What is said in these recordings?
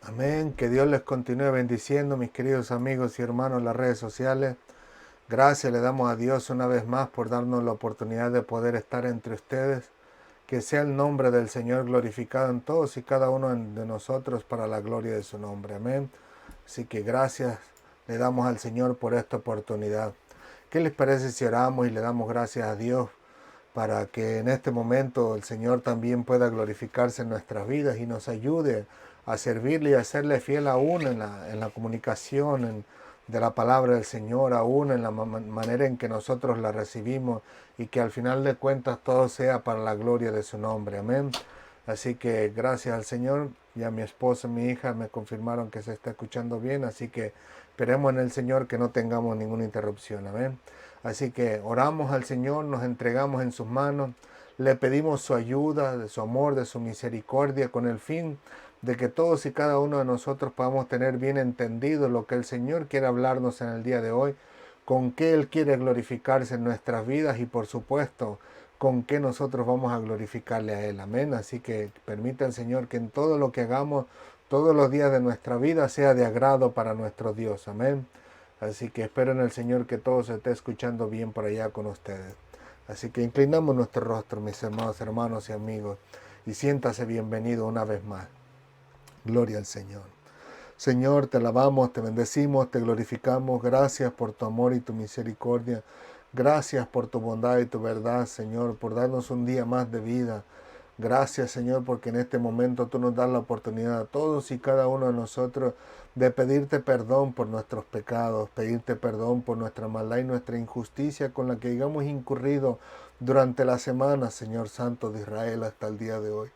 Amén. Que Dios les continúe bendiciendo, mis queridos amigos y hermanos en las redes sociales. Gracias le damos a Dios una vez más por darnos la oportunidad de poder estar entre ustedes. Que sea el nombre del Señor glorificado en todos y cada uno de nosotros para la gloria de su nombre. Amén. Así que gracias le damos al Señor por esta oportunidad. ¿Qué les parece si oramos y le damos gracias a Dios para que en este momento el Señor también pueda glorificarse en nuestras vidas y nos ayude a servirle y a serle fiel aún en la comunicación de la palabra del Señor, aún en la manera en que nosotros la recibimos y que al final de cuentas todo sea para la gloria de su nombre. Amén. Así que gracias al Señor. Ya mi esposa y mi hija me confirmaron que se está escuchando bien, así que esperemos en el Señor que no tengamos ninguna interrupción. Amén. Así que oramos al Señor, nos entregamos en sus manos, le pedimos su ayuda, de su amor, de su misericordia, con el fin de que todos y cada uno de nosotros podamos tener bien entendido lo que el Señor quiere hablarnos en el día de hoy, con qué Él quiere glorificarse en nuestras vidas y por supuesto con qué nosotros vamos a glorificarle a Él. Amén. Así que permita el Señor que en todo lo que hagamos todos los días de nuestra vida sea de agrado para nuestro Dios. Amén. Así que espero en el Señor que todo se esté escuchando bien por allá con ustedes. Así que inclinamos nuestro rostro, mis hermanos, hermanos y amigos, y siéntase bienvenido una vez más. Gloria al Señor. Señor, te alabamos, te bendecimos, te glorificamos. Gracias por tu amor y tu misericordia. Gracias por tu bondad y tu verdad, Señor, por darnos un día más de vida. Gracias, Señor, porque en este momento tú nos das la oportunidad a todos y cada uno de nosotros de pedirte perdón por nuestros pecados, pedirte perdón por nuestra maldad y nuestra injusticia con la que hayamos incurrido durante la semana, Señor Santo de Israel, hasta el día de hoy.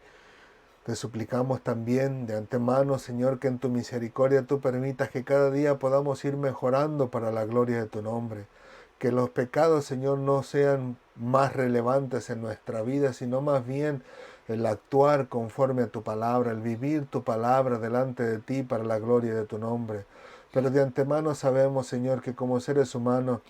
Te suplicamos también de antemano, Señor, que en tu misericordia tú permitas que cada día podamos ir mejorando para la gloria de tu nombre. Que los pecados, Señor, no sean más relevantes en nuestra vida, sino más bien el actuar conforme a tu palabra, el vivir tu palabra delante de ti para la gloria de tu nombre. Pero de antemano sabemos, Señor, que como seres humanos,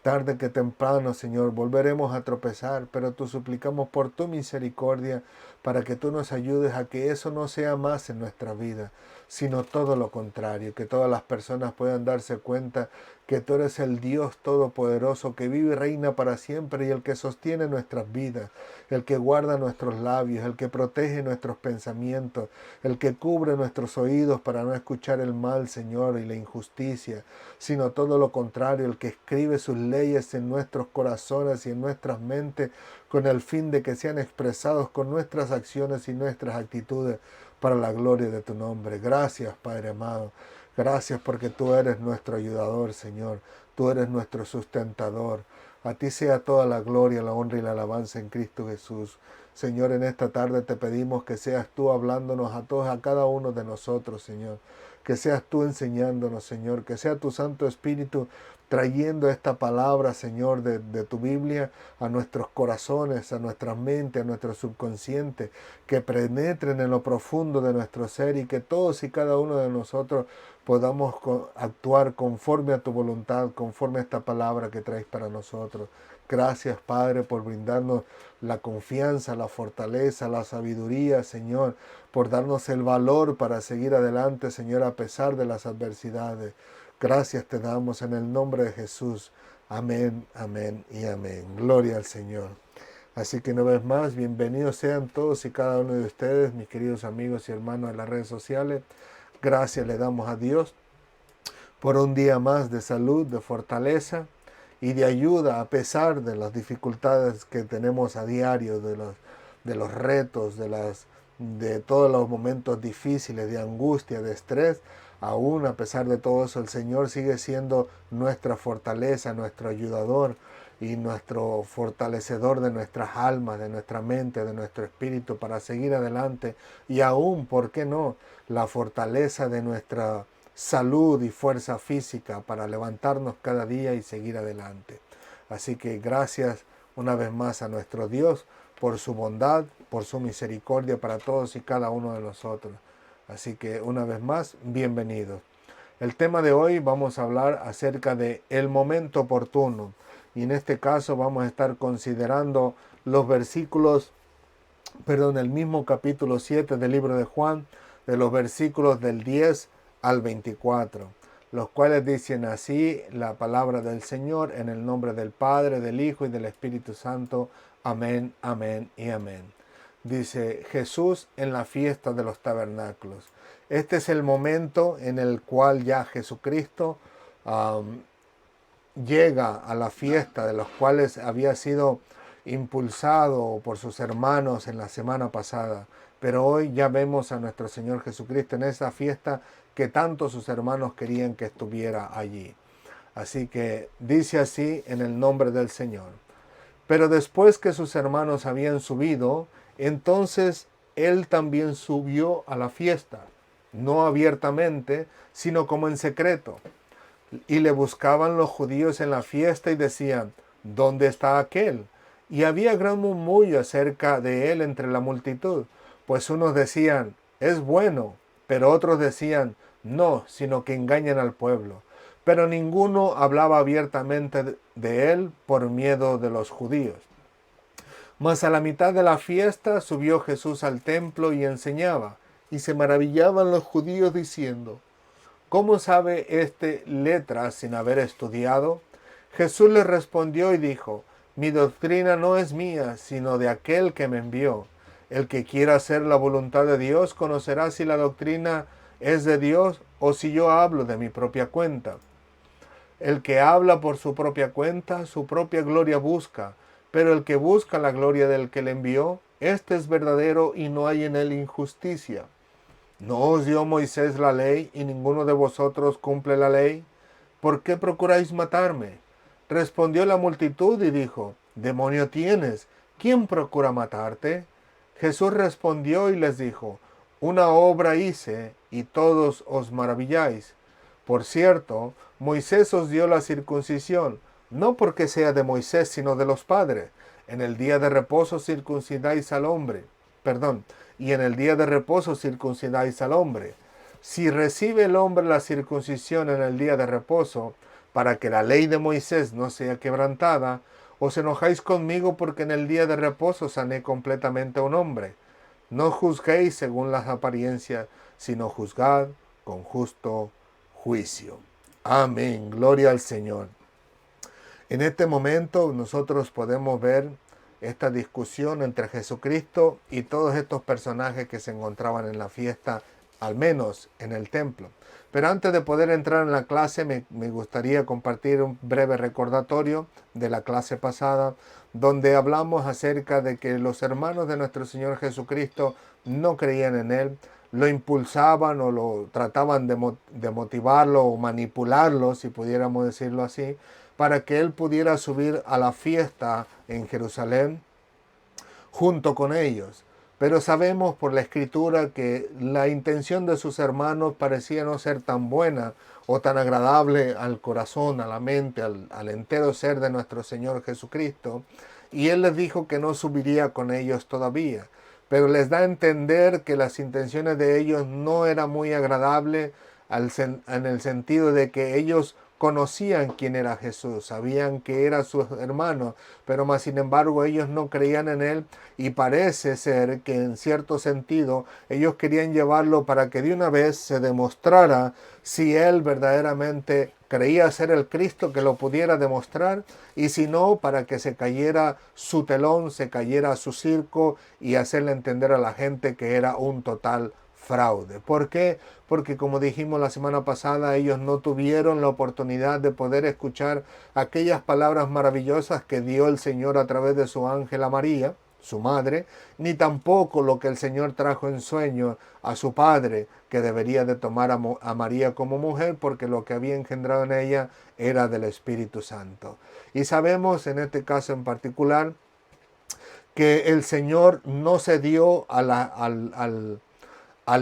tarde que temprano, Señor, volveremos a tropezar, pero tú suplicamos por tu misericordia para que tú nos ayudes a que eso no sea más en nuestra vida, sino todo lo contrario, que todas las personas puedan darse cuenta que tú eres el Dios Todopoderoso que vive y reina para siempre y el que sostiene nuestras vidas, el que guarda nuestros labios, el que protege nuestros pensamientos, el que cubre nuestros oídos para no escuchar el mal, Señor, y la injusticia, sino todo lo contrario, el que escribe sus leyes en nuestros corazones y en nuestras mentes con el fin de que sean expresados con nuestras acciones y nuestras actitudes para la gloria de tu nombre. Gracias, Padre amado. Gracias porque tú eres nuestro ayudador, Señor. Tú eres nuestro sustentador. A ti sea toda la gloria, la honra y la alabanza en Cristo Jesús. Señor, en esta tarde te pedimos que seas tú hablándonos a todos, a cada uno de nosotros, Señor. Que seas tú enseñándonos, Señor. Que sea tu Santo Espíritu trayendo esta palabra, Señor, de tu Biblia a nuestros corazones, a nuestras mentes, a nuestro subconsciente, que penetren en lo profundo de nuestro ser y que todos y cada uno de nosotros podamos actuar conforme a tu voluntad, conforme a esta palabra que traes para nosotros. Gracias, Padre, por brindarnos la confianza, la fortaleza, la sabiduría, Señor, por darnos el valor para seguir adelante, Señor, a pesar de las adversidades. Gracias te damos en el nombre de Jesús. Amén, amén y amén. Gloria al Señor. Así que una vez más, bienvenidos sean todos y cada uno de ustedes, mis queridos amigos y hermanos de las redes sociales. Gracias le damos a Dios por un día más de salud, de fortaleza y de ayuda a pesar de las dificultades que tenemos a diario, de los retos, de todos los momentos difíciles, de angustia, de estrés. Aún a pesar de todo eso, el Señor sigue siendo nuestra fortaleza, nuestro ayudador y nuestro fortalecedor de nuestras almas, de nuestra mente, de nuestro espíritu para seguir adelante y aún, ¿por qué no?, la fortaleza de nuestra salud y fuerza física para levantarnos cada día y seguir adelante. Así que gracias una vez más a nuestro Dios por su bondad, por su misericordia para todos y cada uno de nosotros. Así que una vez más, bienvenidos. El tema de hoy vamos a hablar acerca de el momento oportuno. Y en este caso vamos a estar considerando los versículos, el mismo capítulo 7 del libro de Juan, de los versículos del 10 al 24, los cuales dicen así la palabra del Señor, en el nombre del Padre, del Hijo y del Espíritu Santo. Amén, amén y amén. Dice Jesús en la fiesta de los tabernáculos. Este es el momento en el cual ya Jesucristo llega a la fiesta de los cuales había sido impulsado por sus hermanos en la semana pasada. Pero hoy ya vemos a nuestro Señor Jesucristo en esa fiesta que tanto sus hermanos querían que estuviera allí. Así que dice así en el nombre del Señor. Pero después que sus hermanos habían subido, entonces él también subió a la fiesta, no abiertamente, sino como en secreto. Y le buscaban los judíos en la fiesta y decían, ¿dónde está aquel? Y había gran murmullo acerca de él entre la multitud, pues unos decían, es bueno, pero otros decían, no, sino que engañan al pueblo. Pero ninguno hablaba abiertamente de él por miedo de los judíos. Mas a la mitad de la fiesta subió Jesús al templo y enseñaba, y se maravillaban los judíos diciendo, ¿cómo sabe este letras sin haber estudiado? Jesús les respondió y dijo, mi doctrina no es mía, sino de aquel que me envió. El que quiera hacer la voluntad de Dios conocerá si la doctrina es de Dios o si yo hablo de mi propia cuenta. El que habla por su propia cuenta, su propia gloria busca, pero el que busca la gloria del que le envió, este es verdadero y no hay en él injusticia. ¿No os dio Moisés la ley y ninguno de vosotros cumple la ley? ¿Por qué procuráis matarme? Respondió la multitud y dijo, demonio tienes, ¿quién procura matarte? Jesús respondió y les dijo, una obra hice y todos os maravilláis. Por cierto, Moisés os dio la circuncisión, no porque sea de Moisés, sino de los padres. En el día de reposo circuncidáis al hombre. Y en el día de reposo circuncidáis al hombre. Si recibe el hombre la circuncisión en el día de reposo, para que la ley de Moisés no sea quebrantada, os enojáis conmigo porque en el día de reposo sané completamente a un hombre. No juzguéis según las apariencias, sino juzgad con justo juicio. Amén. Gloria al Señor. En este momento nosotros podemos ver esta discusión entre Jesucristo y todos estos personajes que se encontraban en la fiesta, al menos en el templo. Pero antes de poder entrar en la clase, me gustaría compartir un breve recordatorio de la clase pasada, donde hablamos acerca de que los hermanos de nuestro Señor Jesucristo no creían en Él, lo impulsaban o lo trataban de motivarlo o manipularlo, si pudiéramos decirlo así, para que Él pudiera subir a la fiesta en Jerusalén junto con ellos. Pero sabemos por la Escritura que la intención de sus hermanos parecía no ser tan buena o tan agradable al corazón, a la mente, al entero ser de nuestro Señor Jesucristo. Y Él les dijo que no subiría con ellos todavía. Pero les da a entender que las intenciones de ellos no eran muy agradables en el sentido de que ellos conocían quién era Jesús, sabían que era su hermano, pero más sin embargo ellos no creían en él y parece ser que en cierto sentido ellos querían llevarlo para que de una vez se demostrara si él verdaderamente creía ser el Cristo, que lo pudiera demostrar, y si no, para que se cayera su telón, se cayera su circo y hacerle entender a la gente que era un total fraude. ¿Por qué? Porque como dijimos la semana pasada, ellos no tuvieron la oportunidad de poder escuchar aquellas palabras maravillosas que dio el Señor a través de su ángel a María, su madre, ni tampoco lo que el Señor trajo en sueño a su padre, que debería de tomar a María como mujer, porque lo que había engendrado en ella era del Espíritu Santo. Y sabemos en este caso en particular que el Señor no se dio al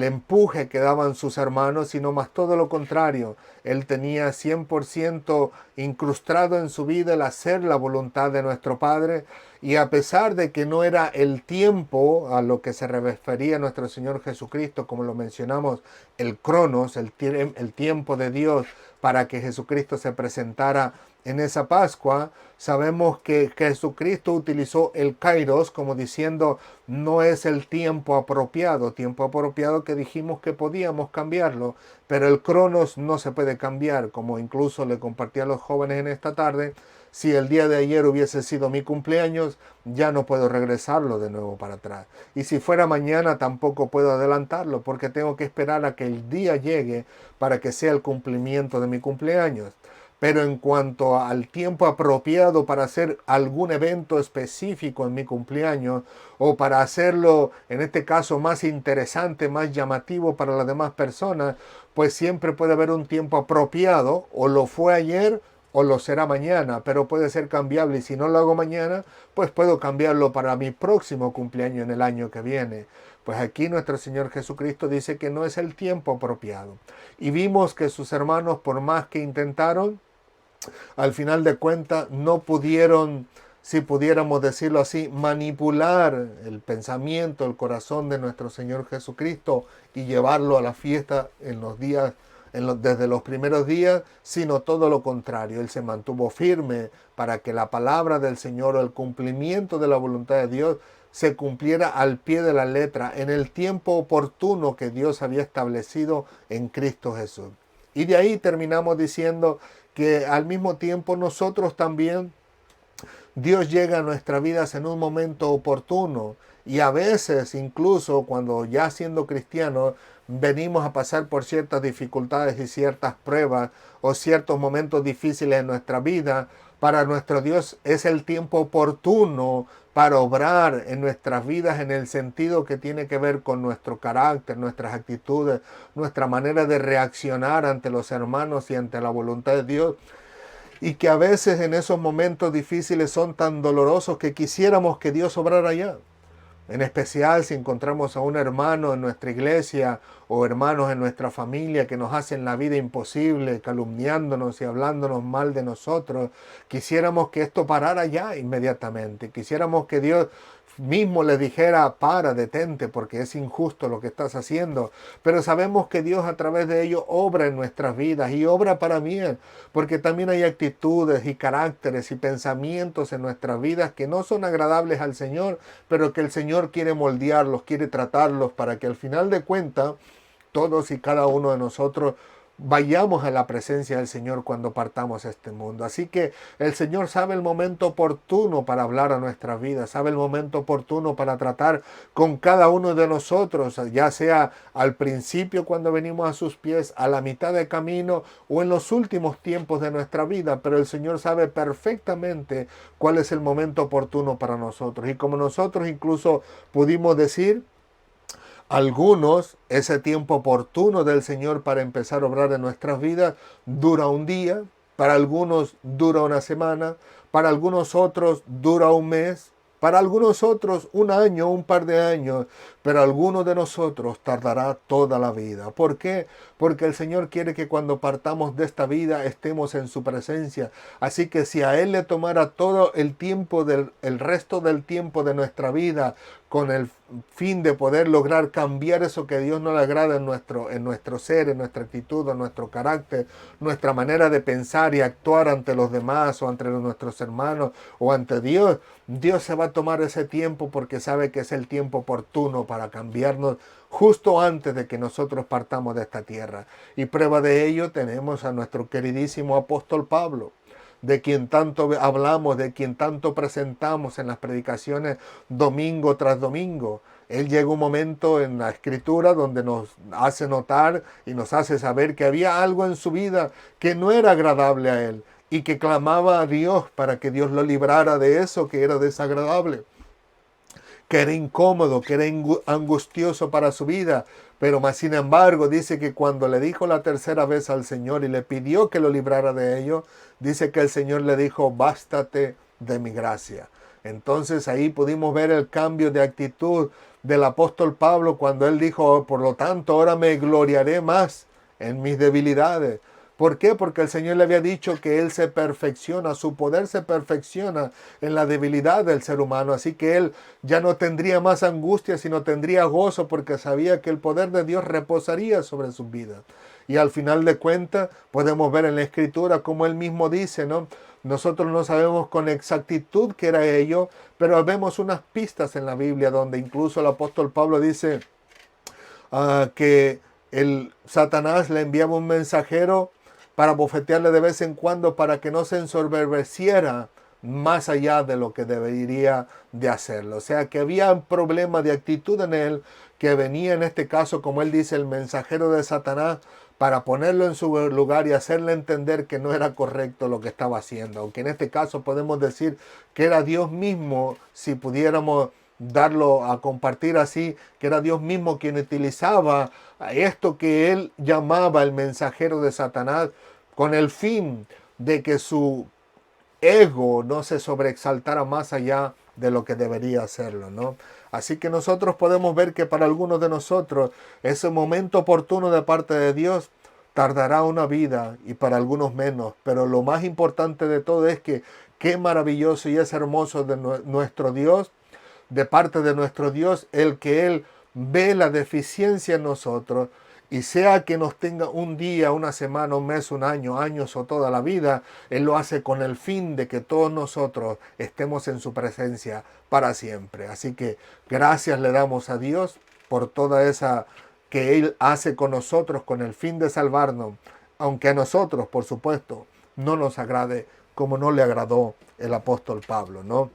empuje que daban sus hermanos, sino más todo lo contrario. Él tenía 100% incrustado en su vida el hacer la voluntad de nuestro Padre, y a pesar de que no era el tiempo a lo que se refería nuestro Señor Jesucristo, como lo mencionamos, el cronos, el tiempo de Dios para que Jesucristo se presentara en esa Pascua, sabemos que Jesucristo utilizó el kairos como diciendo no es el tiempo apropiado que dijimos que podíamos cambiarlo, pero el cronos no se puede cambiar, como incluso le compartí a los jóvenes en esta tarde. Si el día de ayer hubiese sido mi cumpleaños, ya no puedo regresarlo de nuevo para atrás. Y si fuera mañana tampoco puedo adelantarlo porque tengo que esperar a que el día llegue para que sea el cumplimiento de mi cumpleaños. Pero en cuanto al tiempo apropiado para hacer algún evento específico en mi cumpleaños o para hacerlo, en este caso, más interesante, más llamativo para las demás personas, pues siempre puede haber un tiempo apropiado, o lo fue ayer o lo será mañana, pero puede ser cambiable y si no lo hago mañana, pues puedo cambiarlo para mi próximo cumpleaños en el año que viene. Pues aquí nuestro Señor Jesucristo dice que no es el tiempo apropiado. Y vimos que sus hermanos, por más que intentaron, al final de cuentas no pudieron, si pudiéramos decirlo así, manipular el pensamiento, el corazón de nuestro Señor Jesucristo y llevarlo a la fiesta en los días, desde los primeros días, sino todo lo contrario. Él se mantuvo firme para que la palabra del Señor o el cumplimiento de la voluntad de Dios se cumpliera al pie de la letra en el tiempo oportuno que Dios había establecido en Cristo Jesús. Y de ahí terminamos diciendo que al mismo tiempo nosotros también, Dios llega a nuestras vidas en un momento oportuno y a veces incluso cuando ya siendo cristianos venimos a pasar por ciertas dificultades y ciertas pruebas o ciertos momentos difíciles en nuestra vida, para nuestro Dios es el tiempo oportuno para obrar en nuestras vidas en el sentido que tiene que ver con nuestro carácter, nuestras actitudes, nuestra manera de reaccionar ante los hermanos y ante la voluntad de Dios. Y que a veces en esos momentos difíciles son tan dolorosos que quisiéramos que Dios obrara ya. En especial si encontramos a un hermano en nuestra iglesia o hermanos en nuestra familia que nos hacen la vida imposible, calumniándonos y hablándonos mal de nosotros, quisiéramos que esto parara ya inmediatamente. Quisiéramos que Dios mismo le dijera, para, detente, porque es injusto lo que estás haciendo. Pero sabemos que Dios a través de ello obra en nuestras vidas y obra para bien, porque también hay actitudes y caracteres y pensamientos en nuestras vidas que no son agradables al Señor, pero que el Señor quiere moldearlos, quiere tratarlos para que al final de cuentas todos y cada uno de nosotros vayamos a la presencia del Señor cuando partamos a este mundo. Así que el Señor sabe el momento oportuno para hablar a nuestras vidas, sabe el momento oportuno para tratar con cada uno de nosotros, ya sea al principio cuando venimos a sus pies, a la mitad de camino o en los últimos tiempos de nuestra vida, pero el Señor sabe perfectamente cuál es el momento oportuno para nosotros. Y como nosotros incluso pudimos decir, algunos, ese tiempo oportuno del Señor para empezar a obrar en nuestras vidas dura un día, para algunos dura una semana, para algunos otros dura un mes, para algunos otros un año, un par de años, pero algunos de nosotros tardará toda la vida. ¿Por qué? Porque el Señor quiere que cuando partamos de esta vida estemos en su presencia. Así que si a Él le tomara todo el tiempo, el resto del tiempo de nuestra vida, con el fin de poder lograr cambiar eso que a Dios no le agrada en nuestro ser, en nuestra actitud, en nuestro carácter, nuestra manera de pensar y actuar ante los demás o ante nuestros hermanos o ante Dios, Dios se va a tomar ese tiempo porque sabe que es el tiempo oportuno para cambiarnos justo antes de que nosotros partamos de esta tierra. Y prueba de ello tenemos a nuestro queridísimo apóstol Pablo, de quien tanto hablamos, de quien tanto presentamos en las predicaciones domingo tras domingo. Él llega un momento en la escritura donde nos hace notar y nos hace saber que había algo en su vida que no era agradable a él y que clamaba a Dios para que Dios lo librara de eso que era desagradable, que era incómodo, que era angustioso para su vida. Pero más sin embargo dice que cuando le dijo la tercera vez al Señor y le pidió que lo librara de ello, dice que el Señor le dijo, bástate de mi gracia. Entonces ahí pudimos ver el cambio de actitud del apóstol Pablo cuando él dijo, por lo tanto ahora me gloriaré más en mis debilidades. ¿Por qué? Porque el Señor le había dicho que Él se perfecciona, su poder se perfecciona en la debilidad del ser humano. Así que Él ya no tendría más angustia, sino tendría gozo porque sabía que el poder de Dios reposaría sobre sus vidas. Y al final de cuentas podemos ver en la Escritura como Él mismo dice, ¿no? Nosotros no sabemos con exactitud qué era ello, pero vemos unas pistas en la Biblia donde incluso el apóstol Pablo dice que el Satanás le enviaba un mensajero para bofetearle de vez en cuando para que no se ensoberbeciera más allá de lo que debería de hacerlo. O sea que había un problema de actitud en él que venía en este caso, como él dice, el mensajero de Satanás para ponerlo en su lugar y hacerle entender que no era correcto lo que estaba haciendo. Aunque en este caso podemos decir que era Dios mismo, si pudiéramos darlo a compartir así, que era Dios mismo quien utilizaba esto que él llamaba el mensajero de Satanás con el fin de que su ego no se sobreexaltara más allá de lo que debería hacerlo, ¿no? Así que nosotros podemos ver que para algunos de nosotros ese momento oportuno de parte de Dios tardará una vida y para algunos menos, pero lo más importante de todo es que qué maravilloso y es hermoso de nuestro Dios, de parte de nuestro Dios, el que Él ve la deficiencia en nosotros y sea que nos tenga un día, una semana, un mes, un año, años o toda la vida, Él lo hace con el fin de que todos nosotros estemos en su presencia para siempre. Así que gracias le damos a Dios por toda esa que Él hace con nosotros con el fin de salvarnos, aunque a nosotros, por supuesto, no nos agrade como no le agradó el apóstol Pablo, ¿no?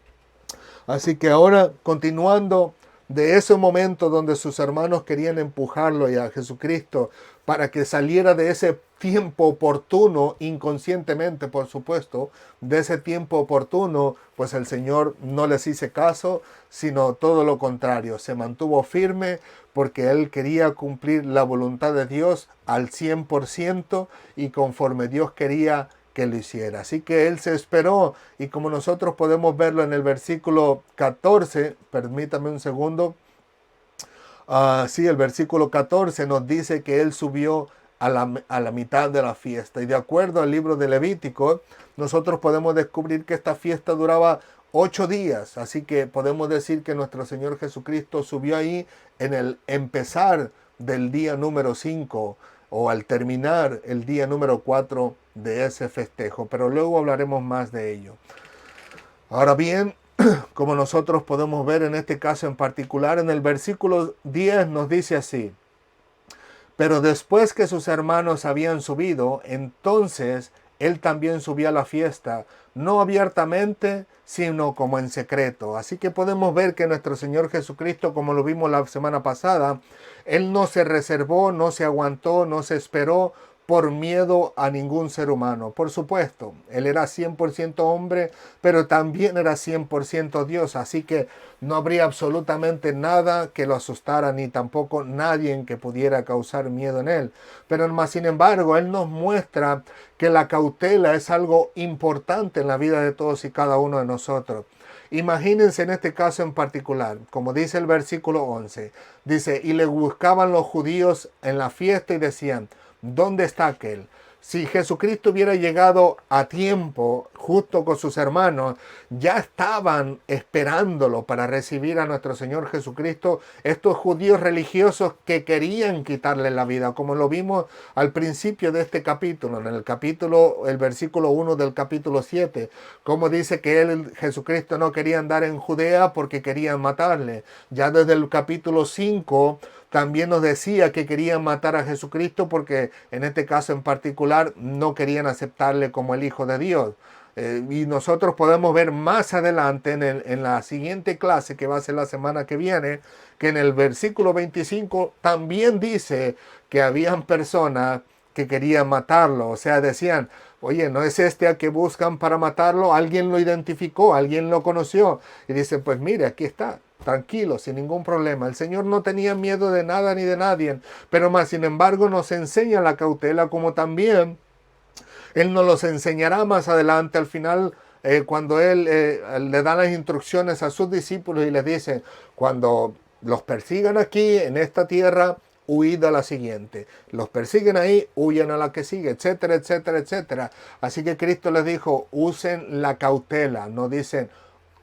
Así que ahora, continuando de ese momento donde sus hermanos querían empujarlo y a Jesucristo para que saliera de ese tiempo oportuno, inconscientemente por supuesto, de ese tiempo oportuno, pues el Señor no les hizo caso, sino todo lo contrario, se mantuvo firme porque Él quería cumplir la voluntad de Dios al 100% y conforme Dios quería que lo hiciera. Así que Él se esperó y como nosotros podemos verlo en el versículo 14, permítame un segundo, sí, el versículo 14 nos dice que Él subió a la mitad de la fiesta y de acuerdo al libro de Levítico, nosotros podemos descubrir que esta fiesta duraba 8 días, así que podemos decir que nuestro Señor Jesucristo subió ahí en el empezar del día número 5 o al terminar el día número 4 de ese festejo, pero luego hablaremos más de ello. Ahora bien, como nosotros podemos ver en este caso en particular, en el versículo 10 nos dice así: pero después que sus hermanos habían subido, entonces él también subió a la fiesta, no abiertamente, sino como en secreto. Así que podemos ver que nuestro Señor Jesucristo, como lo vimos la semana pasada, Él no se reservó, no se aguantó, no se esperó por miedo a ningún ser humano. Por supuesto, Él era 100% hombre, pero también era 100% Dios. Así que no habría absolutamente nada que lo asustara, ni tampoco nadie que pudiera causar miedo en Él. Pero más sin embargo, Él nos muestra que la cautela es algo importante en la vida de todos y cada uno de nosotros. Imagínense en este caso en particular, como dice el versículo 11, dice, y le buscaban los judíos en la fiesta y decían, ¿dónde está aquel? Si Jesucristo hubiera llegado a tiempo, justo con sus hermanos, ya estaban esperándolo para recibir a nuestro Señor Jesucristo, estos judíos religiosos que querían quitarle la vida, como lo vimos al principio de este capítulo, en el versículo 1 del capítulo 7, como dice que Jesucristo no quería andar en Judea porque querían matarle. Ya desde el capítulo 5, también nos decía que querían matar a Jesucristo porque en este caso en particular no querían aceptarle como el Hijo de Dios. Y nosotros podemos ver más adelante en la siguiente clase que va a ser la semana que viene, que en el versículo 25 también dice que habían personas que querían matarlo. O sea, decían, oye, ¿no es este al que buscan para matarlo? Alguien lo identificó, alguien lo conoció. Y dice, pues mire, aquí está. Tranquilo, sin ningún problema. El Señor no tenía miedo de nada ni de nadie, pero más sin embargo nos enseña la cautela, como también Él nos los enseñará más adelante al final, cuando Él le da las instrucciones a sus discípulos y les dice, cuando los persigan aquí en esta tierra, huid a la siguiente. Los persiguen ahí, huyan a la que sigue, etcétera, etcétera, etcétera. Así que Cristo les dijo, usen la cautela, no dicen,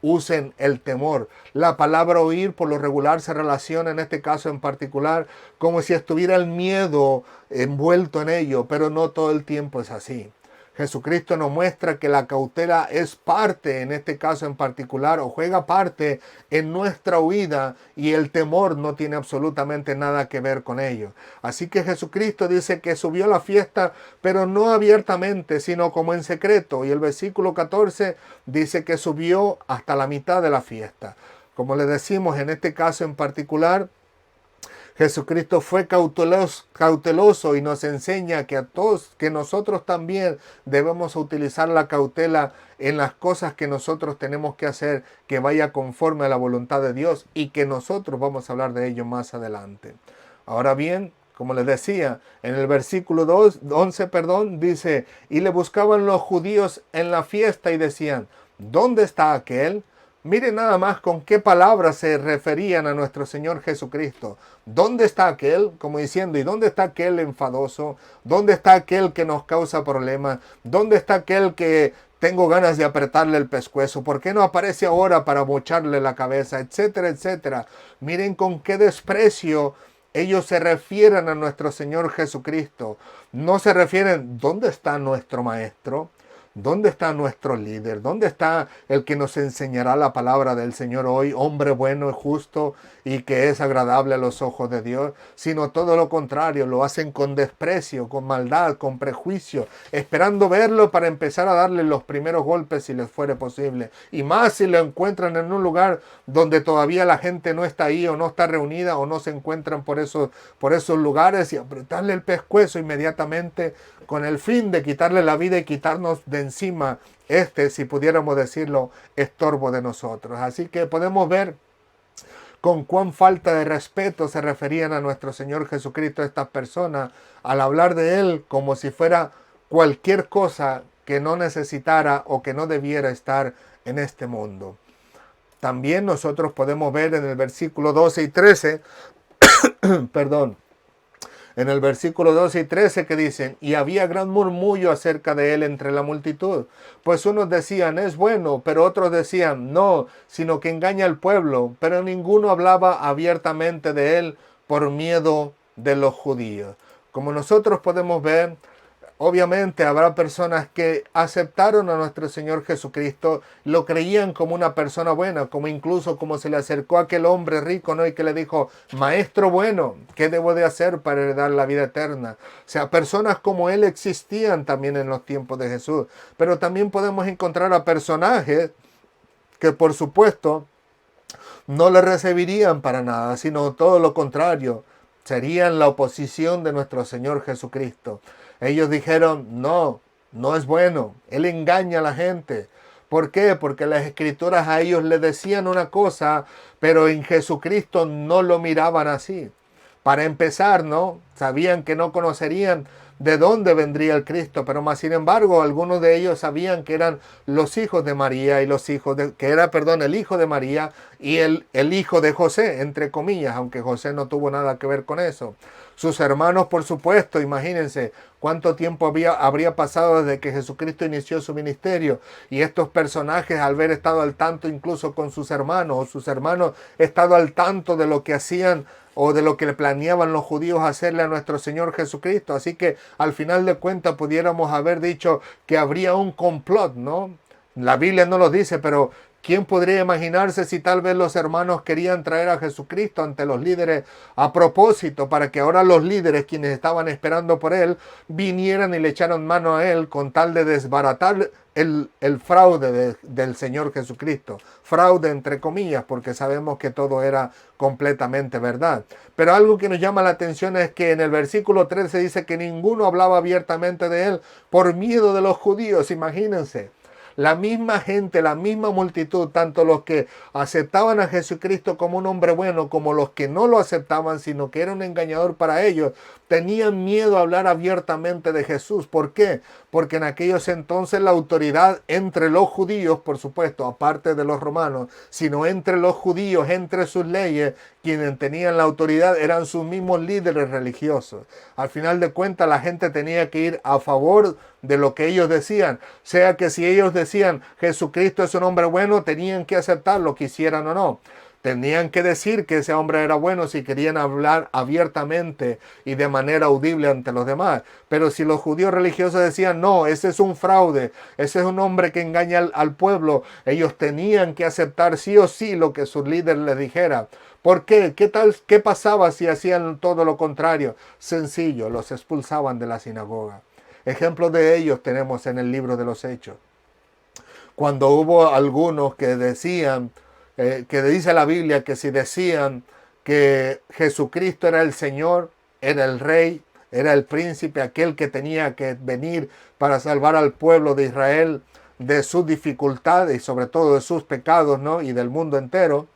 usen el temor. La palabra huir por lo regular se relaciona en este caso en particular como si estuviera el miedo envuelto en ello, pero no todo el tiempo es así. Jesucristo nos muestra que la cautela es parte, en este caso en particular, o juega parte en nuestra huida, y el temor no tiene absolutamente nada que ver con ello. Así que Jesucristo dice que subió a la fiesta, pero no abiertamente, sino como en secreto. Y el versículo 14 dice que subió hasta la mitad de la fiesta. Como le decimos, en este caso en particular, Jesucristo fue cauteloso y nos enseña que a todos, que nosotros también debemos utilizar la cautela en las cosas que nosotros tenemos que hacer, que vaya conforme a la voluntad de Dios, y que nosotros vamos a hablar de ello más adelante. Ahora bien, como les decía, en el versículo 11, dice, y le buscaban los judíos en la fiesta y decían, ¿dónde está aquel? Miren nada más con qué palabras se referían a nuestro Señor Jesucristo. ¿Dónde está aquel? Como diciendo, ¿y dónde está aquel enfadoso? ¿Dónde está aquel que nos causa problemas? ¿Dónde está aquel que tengo ganas de apretarle el pescuezo? ¿Por qué no aparece ahora para mocharle la cabeza? Etcétera, etcétera. Miren con qué desprecio ellos se refieren a nuestro Señor Jesucristo. No se refieren, ¿dónde está nuestro Maestro? ¿Dónde está nuestro líder? ¿Dónde está el que nos enseñará la palabra del Señor hoy? Hombre bueno y justo y que es agradable a los ojos de Dios. Sino todo lo contrario, lo hacen con desprecio, con maldad, con prejuicio, esperando verlo para empezar a darle los primeros golpes si les fuere posible. Y más si lo encuentran en un lugar donde todavía la gente no está ahí o no está reunida o no se encuentran por esos lugares, y apretarle el pescuezo inmediatamente con el fin de quitarle la vida y quitarnos de encima si pudiéramos decirlo, estorbo de nosotros. Así que podemos ver con cuán falta de respeto se referían a nuestro Señor Jesucristo estas personas al hablar de Él como si fuera cualquier cosa que no necesitara o que no debiera estar en este mundo. También nosotros podemos ver en el versículo 12 y 13, en el versículo 12 y 13 que dicen, y había gran murmullo acerca de él entre la multitud, pues unos decían, es bueno, pero otros decían, no, sino que engaña al pueblo, pero ninguno hablaba abiertamente de él por miedo de los judíos. Como nosotros podemos ver, obviamente habrá personas que aceptaron a nuestro Señor Jesucristo, lo creían como una persona buena, como incluso como se le acercó a aquel hombre rico, ¿no? Y que le dijo, maestro bueno, ¿qué debo de hacer para heredar la vida eterna? O sea, personas como él existían también en los tiempos de Jesús. Pero también podemos encontrar a personajes que por supuesto no le recibirían para nada, sino todo lo contrario, serían la oposición de nuestro Señor Jesucristo. Ellos dijeron, no es bueno, Él engaña a la gente. ¿Por qué? Porque las escrituras a ellos le decían una cosa, pero en Jesucristo no lo miraban así. Para empezar, ¿no? Sabían que no conocerían de dónde vendría el Cristo, pero más sin embargo, algunos de ellos sabían que eran los hijos de María y el hijo de María y el hijo de José, entre comillas, aunque José no tuvo nada que ver con eso. Sus hermanos, por supuesto, imagínense cuánto tiempo habría pasado desde que Jesucristo inició su ministerio, y estos personajes, al haber estado al tanto incluso con sus hermanos, o sus hermanos estado al tanto de lo que hacían o de lo que le planeaban los judíos hacerle a nuestro Señor Jesucristo. Así que al final de cuentas pudiéramos haber dicho que habría un complot, ¿no? La Biblia no lo dice, pero ¿quién podría imaginarse si tal vez los hermanos querían traer a Jesucristo ante los líderes a propósito, para que ahora los líderes, quienes estaban esperando por él, vinieran y le echaran mano a él con tal de desbaratar el fraude del Señor Jesucristo? Fraude entre comillas, porque sabemos que todo era completamente verdad. Pero algo que nos llama la atención es que en el versículo 13 dice que ninguno hablaba abiertamente de él por miedo de los judíos. Imagínense. La misma gente, la misma multitud, tanto los que aceptaban a Jesucristo como un hombre bueno, como los que no lo aceptaban, sino que era un engañador para ellos, tenían miedo a hablar abiertamente de Jesús. ¿Por qué? Porque en aquellos entonces la autoridad entre los judíos, por supuesto, aparte de los romanos, sino entre los judíos, entre sus leyes, quienes tenían la autoridad eran sus mismos líderes religiosos. Al final de cuentas, la gente tenía que ir a favor de lo que ellos decían. Sea que si ellos decían Jesucristo es un hombre bueno, tenían que aceptarlo, quisieran o no. Tenían que decir que ese hombre era bueno si querían hablar abiertamente y de manera audible ante los demás. Pero si los judíos religiosos decían, no, ese es un fraude, ese es un hombre que engaña al pueblo, ellos tenían que aceptar sí o sí lo que su líder les dijera. ¿Por qué? ¿Qué pasaba si hacían todo lo contrario? Sencillo, los expulsaban de la sinagoga. Ejemplos de ellos tenemos en el libro de los Hechos. Cuando hubo algunos que decían, que dice la Biblia, que si decían que Jesucristo era el Señor, era el Rey, era el príncipe, aquel que tenía que venir para salvar al pueblo de Israel de sus dificultades y sobre todo de sus pecados, ¿no? Y del mundo entero,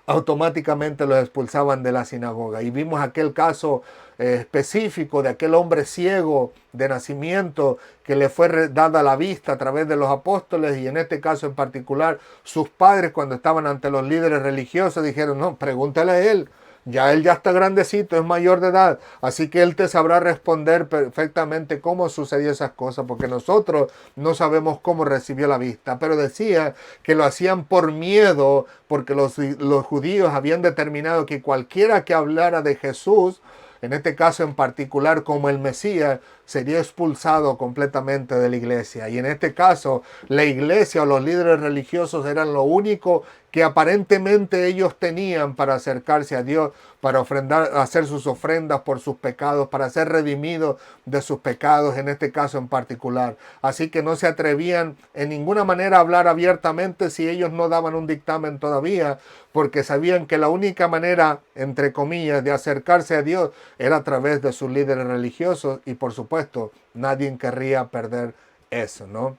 automáticamente los expulsaban de la sinagoga. Y vimos aquel caso específico de aquel hombre ciego de nacimiento que le fue dada la vista a través de los apóstoles, y en este caso en particular sus padres, cuando estaban ante los líderes religiosos, dijeron, no, pregúntale a él. Ya él ya está grandecito, es mayor de edad, así que él te sabrá responder perfectamente cómo sucedió esas cosas, porque nosotros no sabemos cómo recibió la vista. Pero decía que lo hacían por miedo, porque los judíos habían determinado que cualquiera que hablara de Jesús, en este caso en particular como el Mesías, sería expulsado completamente de la iglesia. Y en este caso, la iglesia o los líderes religiosos eran lo único que aparentemente ellos tenían para acercarse a Dios, para ofrendar, hacer sus ofrendas por sus pecados, para ser redimidos de sus pecados, en este caso en particular. Así que no se atrevían en ninguna manera a hablar abiertamente si ellos no daban un dictamen todavía, porque sabían que la única manera, entre comillas, de acercarse a Dios era a través de sus líderes religiosos, y por supuesto, nadie querría perder eso, ¿no?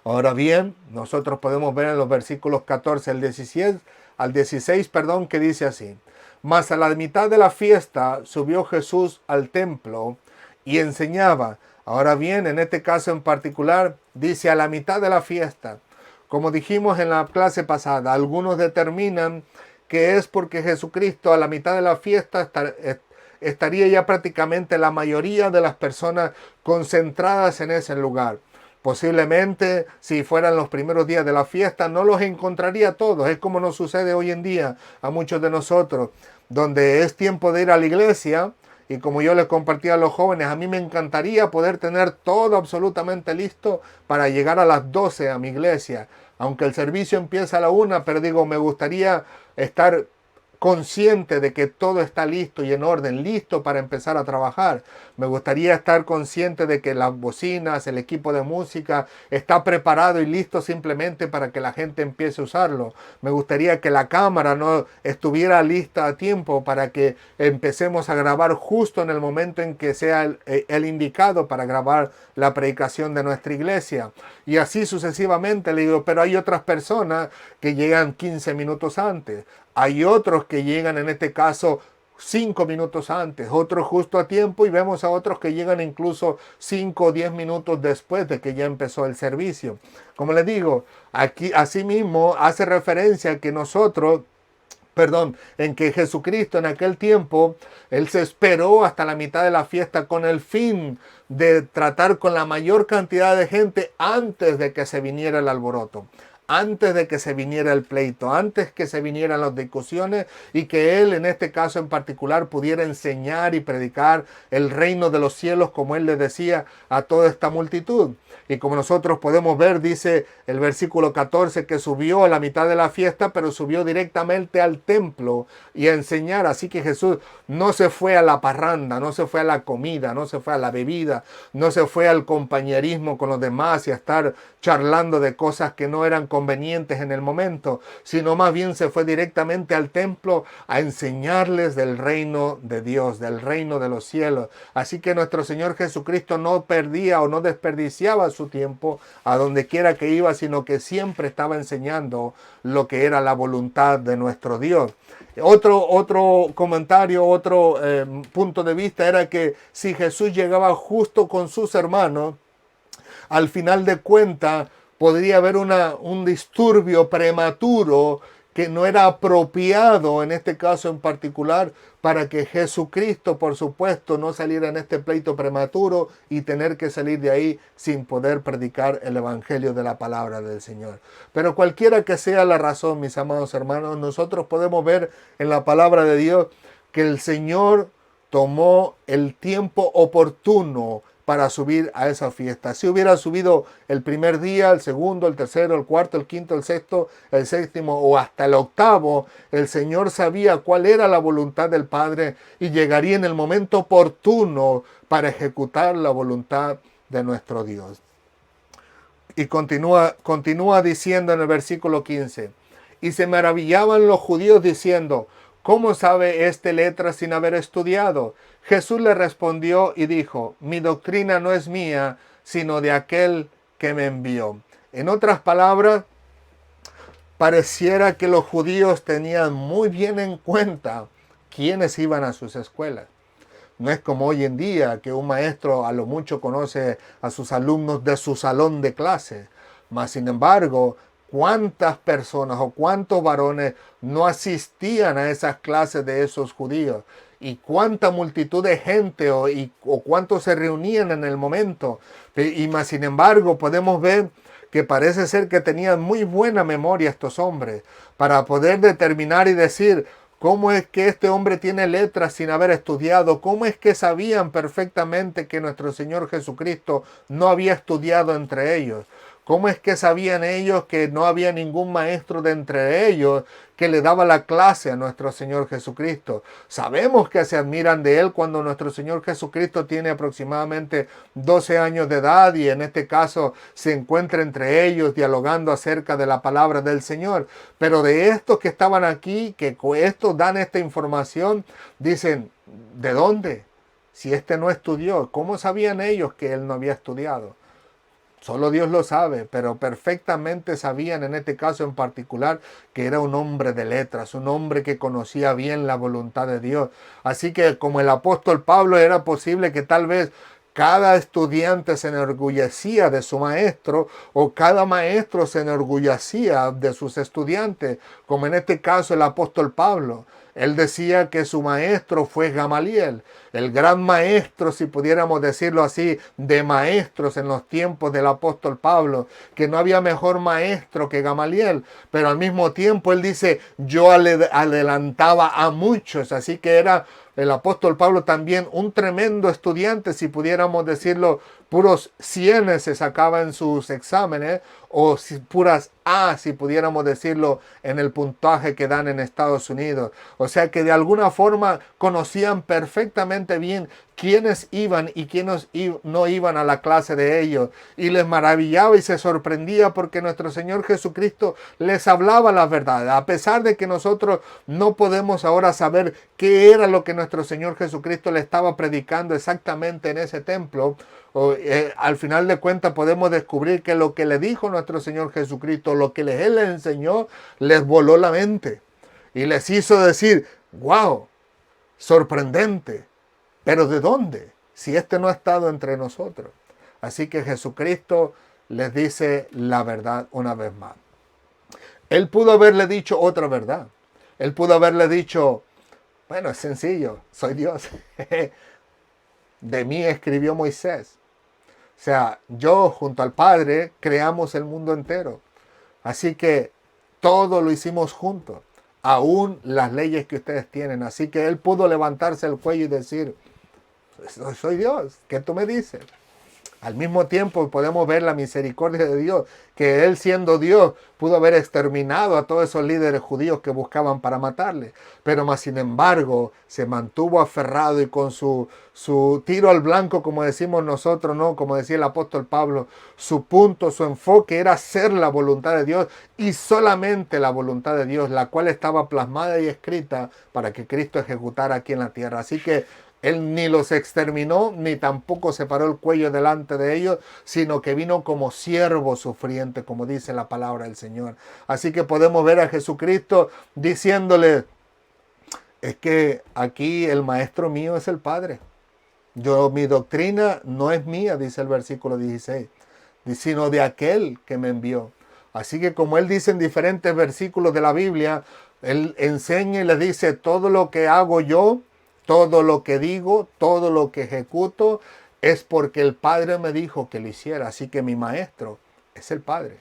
Ahora bien, nosotros podemos ver en los versículos 14 al 16, que dice así: Mas a la mitad de la fiesta subió Jesús al templo y enseñaba. Ahora bien, en este caso en particular, dice a la mitad de la fiesta. Como dijimos en la clase pasada, algunos determinan que es porque Jesucristo a la mitad de la fiesta estaría ya prácticamente la mayoría de las personas concentradas en ese lugar. Posiblemente, si fueran los primeros días de la fiesta, no los encontraría todos. Es como nos sucede hoy en día a muchos de nosotros, donde es tiempo de ir a la iglesia. Y como yo les compartía a los jóvenes, a mí me encantaría poder tener todo absolutamente listo para llegar a las 12 a mi iglesia. Aunque el servicio empieza a la 1, pero digo, me gustaría estar consciente de que todo está listo y en orden, listo para empezar a trabajar. Me gustaría estar consciente de que las bocinas, el equipo de música está preparado y listo simplemente para que la gente empiece a usarlo. Me gustaría que la cámara no estuviera lista a tiempo para que empecemos a grabar justo en el momento en que sea el indicado para grabar la predicación de nuestra iglesia. Y así sucesivamente. Le digo, pero hay otras personas que llegan 15 minutos antes. Hay otros que llegan, en este caso, 5 minutos antes, otros justo a tiempo, y vemos a otros que llegan incluso 5 o 10 minutos después de que ya empezó el servicio. Como les digo, aquí asimismo hace referencia a que en que Jesucristo en aquel tiempo, Él se esperó hasta la mitad de la fiesta con el fin de tratar con la mayor cantidad de gente antes de que se viniera el alboroto, antes de que se viniera el pleito, antes que se vinieran las discusiones, y que Él en este caso en particular pudiera enseñar y predicar el reino de los cielos, como Él le decía a toda esta multitud. Y como nosotros podemos ver, dice el versículo 14, que subió a la mitad de la fiesta, pero subió directamente al templo y a enseñar. Así que Jesús no se fue a la parranda, no se fue a la comida, no se fue a la bebida, no se fue al compañerismo con los demás y a estar charlando de cosas que no eran convenientes en el momento, sino más bien se fue directamente al templo a enseñarles del reino de Dios, del reino de los cielos. Así que nuestro Señor Jesucristo no perdía o no desperdiciaba su tiempo a donde quiera que iba, sino que siempre estaba enseñando lo que era la voluntad de nuestro Dios. Otro comentario, otro punto de vista era que si Jesús llegaba justo con sus hermanos, al final de cuentas podría haber un disturbio prematuro que no era apropiado en este caso en particular para que Jesucristo, por supuesto, no saliera en este pleito prematuro y tener que salir de ahí sin poder predicar el evangelio de la palabra del Señor. Pero cualquiera que sea la razón, mis amados hermanos, nosotros podemos ver en la palabra de Dios que el Señor tomó el tiempo oportuno para subir a esa fiesta. Si hubiera subido el primer día, el segundo, el tercero, el cuarto, el quinto, el sexto, el séptimo o hasta el octavo, el Señor sabía cuál era la voluntad del Padre y llegaría en el momento oportuno para ejecutar la voluntad de nuestro Dios. Y continúa diciendo en el versículo 15, y se maravillaban los judíos diciendo, ¿cómo sabe este letras sin haber estudiado? Jesús le respondió y dijo, mi doctrina no es mía, sino de aquel que me envió. En otras palabras, pareciera que los judíos tenían muy bien en cuenta quiénes iban a sus escuelas. No es como hoy en día que un maestro a lo mucho conoce a sus alumnos de su salón de clase. Mas sin embargo, ¿cuántas personas o cuántos varones no asistían a esas clases de esos judíos? Y cuánta multitud de gente o cuántos se reunían en el momento. Y más sin embargo podemos ver que parece ser que tenían muy buena memoria estos hombres para poder determinar y decir, ¿cómo es que este hombre tiene letras sin haber estudiado? ¿Cómo es que sabían perfectamente que nuestro Señor Jesucristo no había estudiado entre ellos? ¿Cómo es que sabían ellos que no había ningún maestro de entre ellos que le daba la clase a nuestro Señor Jesucristo? Sabemos que se admiran de Él cuando nuestro Señor Jesucristo tiene aproximadamente 12 años de edad y en este caso se encuentra entre ellos dialogando acerca de la palabra del Señor. Pero de estos que estaban aquí, que estos dan esta información, dicen, ¿de dónde? Si este no estudió, ¿cómo sabían ellos que Él no había estudiado? Solo Dios lo sabe, pero perfectamente sabían en este caso en particular que era un hombre de letras, un hombre que conocía bien la voluntad de Dios. Así que como el apóstol Pablo era posible que tal vez cada estudiante se enorgullecía de su maestro o cada maestro se enorgullecía de sus estudiantes, como en este caso el apóstol Pablo. Él decía que su maestro fue Gamaliel, el gran maestro, si pudiéramos decirlo así, de maestros en los tiempos del apóstol Pablo, que no había mejor maestro que Gamaliel, pero al mismo tiempo él dice, yo adelantaba a muchos, así que era el apóstol Pablo también un tremendo estudiante, si pudiéramos decirlo, puros cienes se sacaba en sus exámenes, o puras A, si pudiéramos decirlo, en el puntaje que dan en Estados Unidos. O sea que de alguna forma conocían perfectamente bien quiénes iban y quiénes no iban a la clase de ellos. Y les maravillaba y se sorprendía porque nuestro Señor Jesucristo les hablaba la verdad. A pesar de que nosotros no podemos ahora saber qué era lo que nuestro Señor Jesucristo le estaba predicando exactamente en ese templo, al final de cuentas podemos descubrir que lo que le dijo nuestro Señor Jesucristo, lo que Él les enseñó, les voló la mente. Y les hizo decir, wow, sorprendente. ¿Pero de dónde? Si este no ha estado entre nosotros. Así que Jesucristo les dice la verdad una vez más. Él pudo haberle dicho otra verdad. Él pudo haberle dicho, bueno, es sencillo, soy Dios. De mí escribió Moisés. O sea, yo junto al Padre creamos el mundo entero. Así que todo lo hicimos juntos. Aún las leyes que ustedes tienen. Así que él pudo levantarse el cuello y decir, soy Dios, ¿qué tú me dices? Al mismo tiempo podemos ver la misericordia de Dios, que Él siendo Dios pudo haber exterminado a todos esos líderes judíos que buscaban para matarle. Pero más sin embargo se mantuvo aferrado y con su tiro al blanco, como decimos nosotros, ¿no? Como decía el apóstol Pablo, su punto, su enfoque era hacer la voluntad de Dios y solamente la voluntad de Dios, la cual estaba plasmada y escrita para que Cristo ejecutara aquí en la tierra. Así que Él ni los exterminó, ni tampoco se paró el cuello delante de ellos, sino que vino como siervo sufriente, como dice la palabra del Señor. Así que podemos ver a Jesucristo diciéndole, es que aquí el maestro mío es el Padre. Mi doctrina no es mía, dice el versículo 16, sino de aquel que me envió. Así que como él dice en diferentes versículos de la Biblia, él enseña y le dice, todo lo que hago yo, todo lo que digo, todo lo que ejecuto, es porque el Padre me dijo que lo hiciera. Así que mi maestro es el Padre.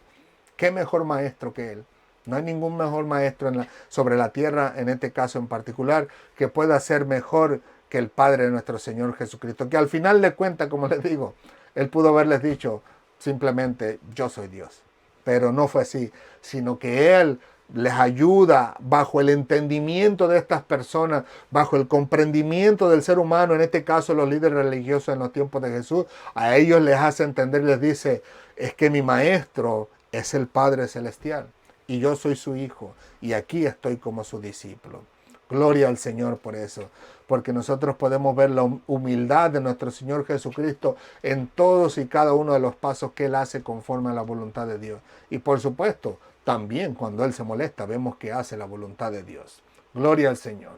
¿Qué mejor maestro que él? No hay ningún mejor maestro sobre la tierra, en este caso en particular, que pueda ser mejor que el Padre de nuestro Señor Jesucristo. Que al final de cuentas, como les digo, él pudo haberles dicho simplemente, yo soy Dios. Pero no fue así, sino que él les ayuda bajo el entendimiento de estas personas, bajo el comprendimiento del ser humano, en este caso los líderes religiosos en los tiempos de Jesús, a ellos les hace entender y les dice, es que mi maestro es el Padre Celestial y yo soy su hijo y aquí estoy como su discípulo. Gloria al Señor por eso, porque nosotros podemos ver la humildad de nuestro Señor Jesucristo en todos y cada uno de los pasos que Él hace conforme a la voluntad de Dios. Y por supuesto, también cuando Él se molesta, vemos que hace la voluntad de Dios. Gloria al Señor.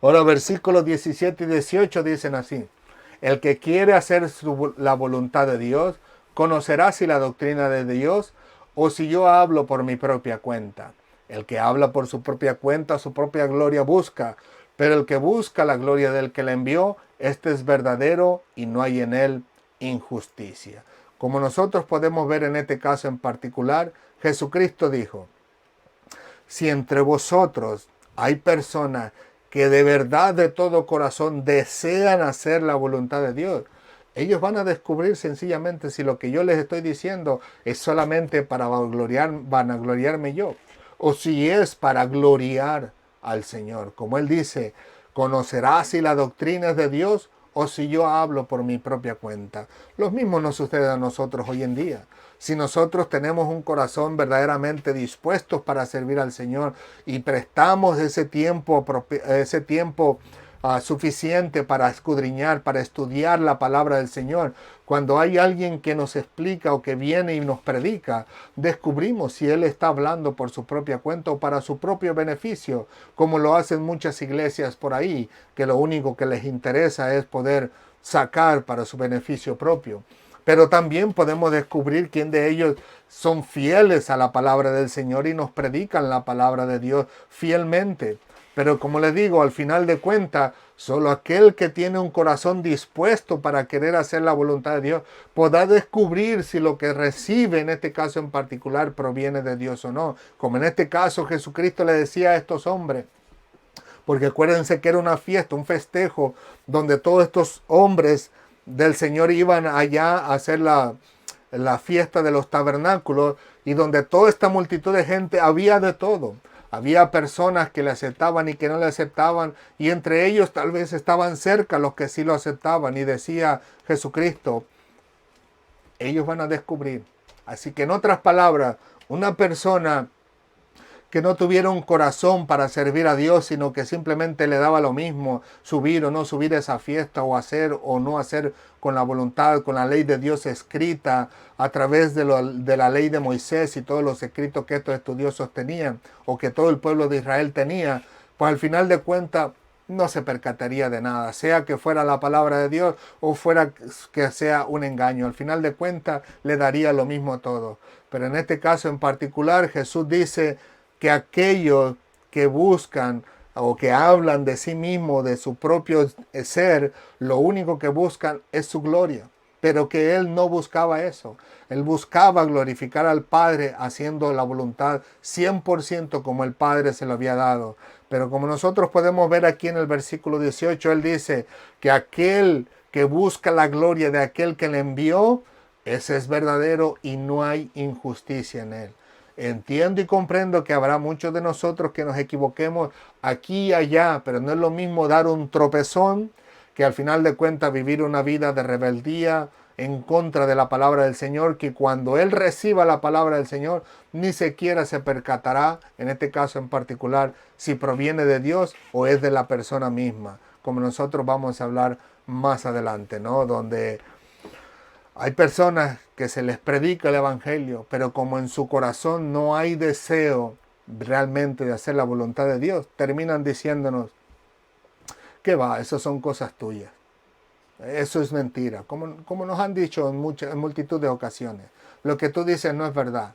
Ahora versículos 17 y 18 dicen así, el que quiere hacer la voluntad de Dios, conocerá si la doctrina de Dios o si yo hablo por mi propia cuenta. El que habla por su propia cuenta, su propia gloria busca, pero el que busca la gloria del que le envió, este es verdadero y no hay en él injusticia. Como nosotros podemos ver en este caso en particular, Jesucristo dijo, si entre vosotros hay personas que de verdad de todo corazón desean hacer la voluntad de Dios, ellos van a descubrir sencillamente si lo que yo les estoy diciendo es solamente para vanagloriarme yo, o si es para gloriar al Señor. Como Él dice, conocerás si la doctrina es de Dios o si yo hablo por mi propia cuenta. Lo mismo nos sucede a nosotros hoy en día. Si nosotros tenemos un corazón verdaderamente dispuesto para servir al Señor y prestamos ese tiempo suficiente para escudriñar, para estudiar la palabra del Señor, cuando hay alguien que nos explica o que viene y nos predica, descubrimos si Él está hablando por su propia cuenta o para su propio beneficio, como lo hacen muchas iglesias por ahí, que lo único que les interesa es poder sacar para su beneficio propio. Pero también podemos descubrir quién de ellos son fieles a la palabra del Señor y nos predican la palabra de Dios fielmente. Pero como les digo, al final de cuentas, solo aquel que tiene un corazón dispuesto para querer hacer la voluntad de Dios podrá descubrir si lo que recibe en este caso en particular proviene de Dios o no. Como en este caso Jesucristo le decía a estos hombres, porque acuérdense que era una fiesta, un festejo, donde todos estos hombres del Señor iban allá a hacer la fiesta de los tabernáculos y donde toda esta multitud de gente había de todo. Había personas que le aceptaban y que no le aceptaban y entre ellos tal vez estaban cerca los que sí lo aceptaban y decía Jesucristo, ellos van a descubrir. Así que en otras palabras, una persona que no tuviera un corazón para servir a Dios, sino que simplemente le daba lo mismo subir o no subir a esa fiesta o hacer o no hacer con la voluntad, con la ley de Dios escrita a través de la ley de Moisés y todos los escritos que estos estudiosos tenían o que todo el pueblo de Israel tenía, pues al final de cuentas no se percataría de nada, sea que fuera la palabra de Dios o fuera que sea un engaño. Al final de cuentas le daría lo mismo todo. Pero en este caso en particular Jesús dice que aquellos que buscan o que hablan de sí mismo, de su propio ser, lo único que buscan es su gloria. Pero que Él no buscaba eso. Él buscaba glorificar al Padre haciendo la voluntad 100% como el Padre se lo había dado. Pero como nosotros podemos ver aquí en el versículo 18, Él dice que aquel que busca la gloria de aquel que le envió, ese es verdadero y no hay injusticia en Él. Entiendo y comprendo que habrá muchos de nosotros que nos equivoquemos aquí y allá, pero no es lo mismo dar un tropezón que al final de cuentas vivir una vida de rebeldía en contra de la palabra del Señor, que cuando Él reciba la palabra del Señor, ni siquiera se percatará, en este caso en particular, si proviene de Dios o es de la persona misma, como nosotros vamos a hablar más adelante, ¿no? Donde hay personas que se les predica el Evangelio, pero como en su corazón no hay deseo realmente de hacer la voluntad de Dios, terminan diciéndonos, ¿qué va? Eso son cosas tuyas. Eso es mentira. Como nos han dicho en multitud de ocasiones. Lo que tú dices no es verdad.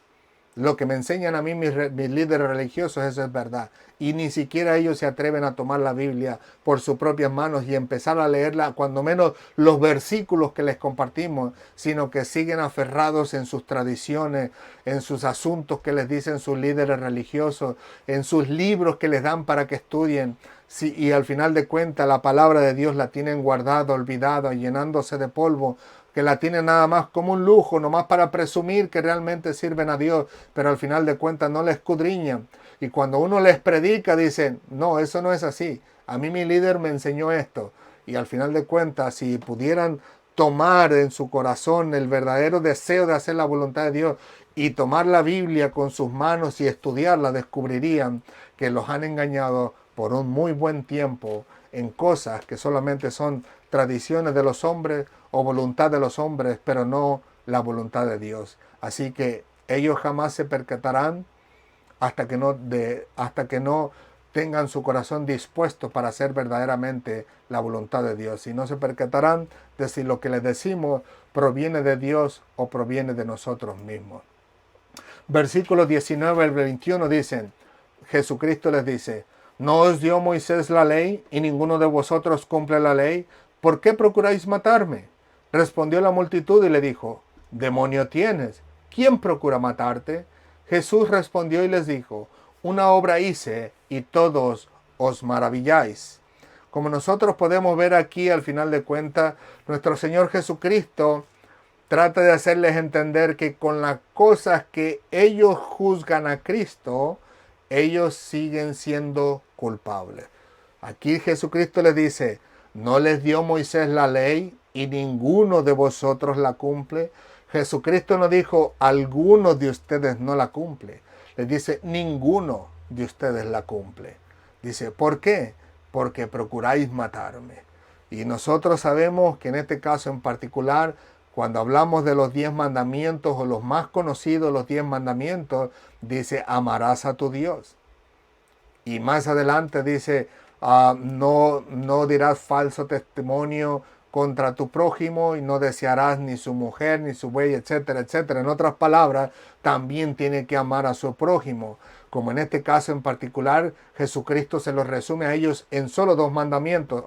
Lo que me enseñan a mí mis líderes religiosos, eso es verdad. Y ni siquiera ellos se atreven a tomar la Biblia por sus propias manos y empezar a leerla, cuando menos los versículos que les compartimos, sino que siguen aferrados en sus tradiciones, en sus asuntos que les dicen sus líderes religiosos, en sus libros que les dan para que estudien. Sí, y al final de cuentas la palabra de Dios la tienen guardada, olvidada, llenándose de polvo, que la tienen nada más como un lujo, nomás para presumir que realmente sirven a Dios, pero al final de cuentas no les escudriñan. Y cuando uno les predica, dicen, no, eso no es así. A mí mi líder me enseñó esto. Y al final de cuentas, si pudieran tomar en su corazón el verdadero deseo de hacer la voluntad de Dios y tomar la Biblia con sus manos y estudiarla, descubrirían que los han engañado por un muy buen tiempo en cosas que solamente son tradiciones de los hombres o voluntad de los hombres, pero no la voluntad de Dios. Así que ellos jamás se percatarán hasta que no tengan su corazón dispuesto para hacer verdaderamente la voluntad de Dios. Y no se percatarán de si lo que les decimos proviene de Dios o proviene de nosotros mismos. Versículos 19 al 21 dicen, Jesucristo les dice, ¿no os dio Moisés la ley y ninguno de vosotros cumple la ley? ¿Por qué procuráis matarme? Respondió la multitud y le dijo, demonio tienes, ¿quién procura matarte? Jesús respondió y les dijo, una obra hice y todos os maravilláis. Como nosotros podemos ver aquí, al final de cuentas, nuestro Señor Jesucristo trata de hacerles entender que con las cosas que ellos juzgan a Cristo, ellos siguen siendo culpables. Aquí Jesucristo les dice, ¿no les dio Moisés la ley y ninguno de vosotros la cumple? Jesucristo no dijo, algunos de ustedes no la cumple. Les dice, ninguno de ustedes la cumple. Dice, ¿por qué? Porque procuráis matarme. Y nosotros sabemos que en este caso en particular, cuando hablamos de los 10 mandamientos o los más conocidos, los 10 mandamientos, dice, amarás a tu Dios. Y más adelante dice, no dirás falso testimonio contra tu prójimo y no desearás ni su mujer, ni su buey, etcétera, etcétera. En otras palabras, también tiene que amar a su prójimo. Como en este caso en particular, Jesucristo se los resume a ellos en solo dos mandamientos.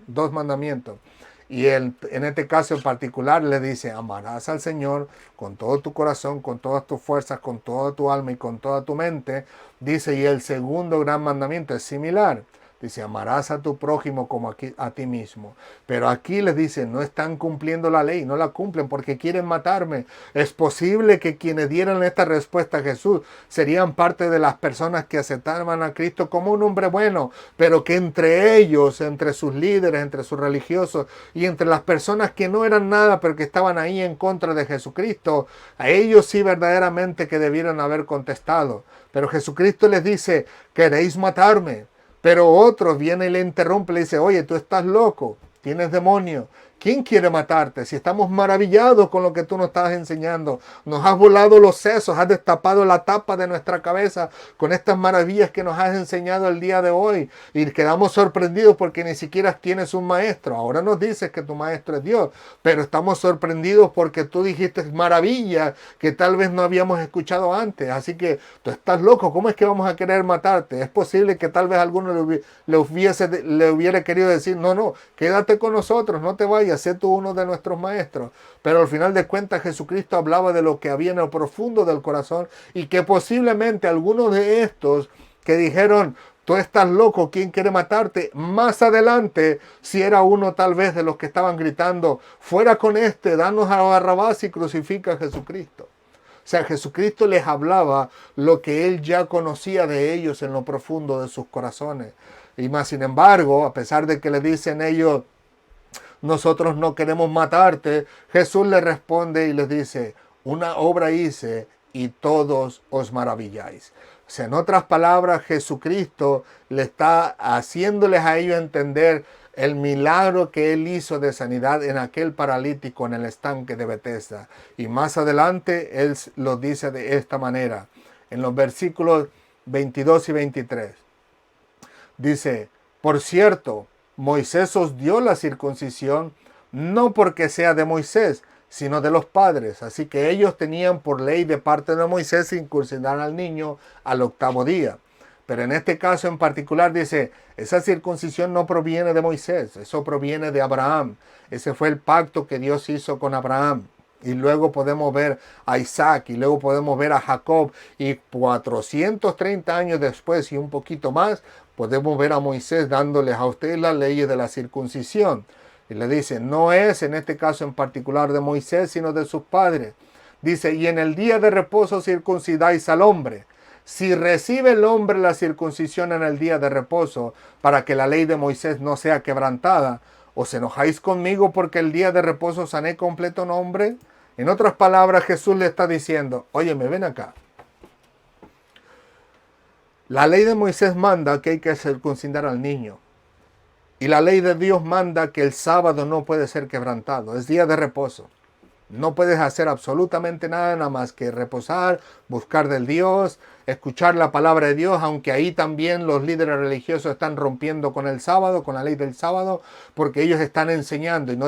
Dos mandamientos. Y en este caso en particular le dice, amarás al Señor con todo tu corazón, con todas tus fuerzas, con toda tu alma y con toda tu mente. Dice, y el segundo gran mandamiento es similar. Dice, amarás a tu prójimo como a ti mismo. Pero aquí les dice, no están cumpliendo la ley, no la cumplen porque quieren matarme. Es posible que quienes dieran esta respuesta a Jesús serían parte de las personas que aceptaban a Cristo como un hombre bueno, pero que entre ellos, entre sus líderes, entre sus religiosos y entre las personas que no eran nada, pero que estaban ahí en contra de Jesucristo, a ellos sí verdaderamente que debieran haber contestado. Pero Jesucristo les dice, queréis matarme. Pero otro viene y le interrumpe, le dice, oye, tú estás loco, tienes demonio. ¿Quién quiere matarte? Si estamos maravillados con lo que tú nos estás enseñando. Nos has volado los sesos, has destapado la tapa de nuestra cabeza con estas maravillas que nos has enseñado el día de hoy. Y quedamos sorprendidos porque ni siquiera tienes un maestro. Ahora nos dices que tu maestro es Dios, pero estamos sorprendidos porque tú dijiste maravillas que tal vez no habíamos escuchado antes. Así que tú estás loco, ¿cómo es que vamos a querer matarte? Es posible que tal vez alguno le hubiera querido decir, no, quédate con nosotros, no te vayas. Sé tú uno de nuestros maestros. Pero al final de cuentas Jesucristo hablaba de lo que había en lo profundo del corazón y que posiblemente algunos de estos que dijeron, tú estás loco, ¿quién quiere matarte? Más adelante, si era uno tal vez de los que estaban gritando, fuera con danos a Barrabás y crucifica a Jesucristo. O sea, Jesucristo les hablaba lo que él ya conocía de ellos en lo profundo de sus corazones. Y más sin embargo, a pesar de que le dicen ellos, nosotros no queremos matarte, Jesús le responde y les dice, una obra hice y todos os maravilláis. O sea, en otras palabras, Jesucristo le está haciéndoles a ellos entender el milagro que él hizo de sanidad en aquel paralítico en el estanque de Betesda. Y más adelante él lo dice de esta manera, en los versículos 22 y 23. Dice, por cierto, Moisés os dio la circuncisión, no porque sea de Moisés, sino de los padres. Así que ellos tenían por ley de parte de Moisés circuncidar al niño al 8º día. Pero en este caso en particular dice, esa circuncisión no proviene de Moisés, eso proviene de Abraham. Ese fue el pacto que Dios hizo con Abraham. Y luego podemos ver a Isaac y luego podemos ver a Jacob. Y 430 años después y un poquito más, podemos ver a Moisés dándoles a ustedes las leyes de la circuncisión. Y le dice, no es en este caso en particular de Moisés, sino de sus padres. Dice, y en el día de reposo circuncidáis al hombre. Si recibe el hombre la circuncisión en el día de reposo, para que la ley de Moisés no sea quebrantada, ¿os enojáis conmigo porque el día de reposo sané completo un hombre? En otras palabras, Jesús le está diciendo, óyeme, ven acá. La ley de Moisés manda que hay que circuncidar al niño. Y la ley de Dios manda que el sábado no puede ser quebrantado, es día de reposo. No puedes hacer absolutamente nada más que reposar, buscar del Dios, escuchar la palabra de Dios, aunque ahí también los líderes religiosos están rompiendo con el sábado, con la ley del sábado, porque ellos están enseñando y no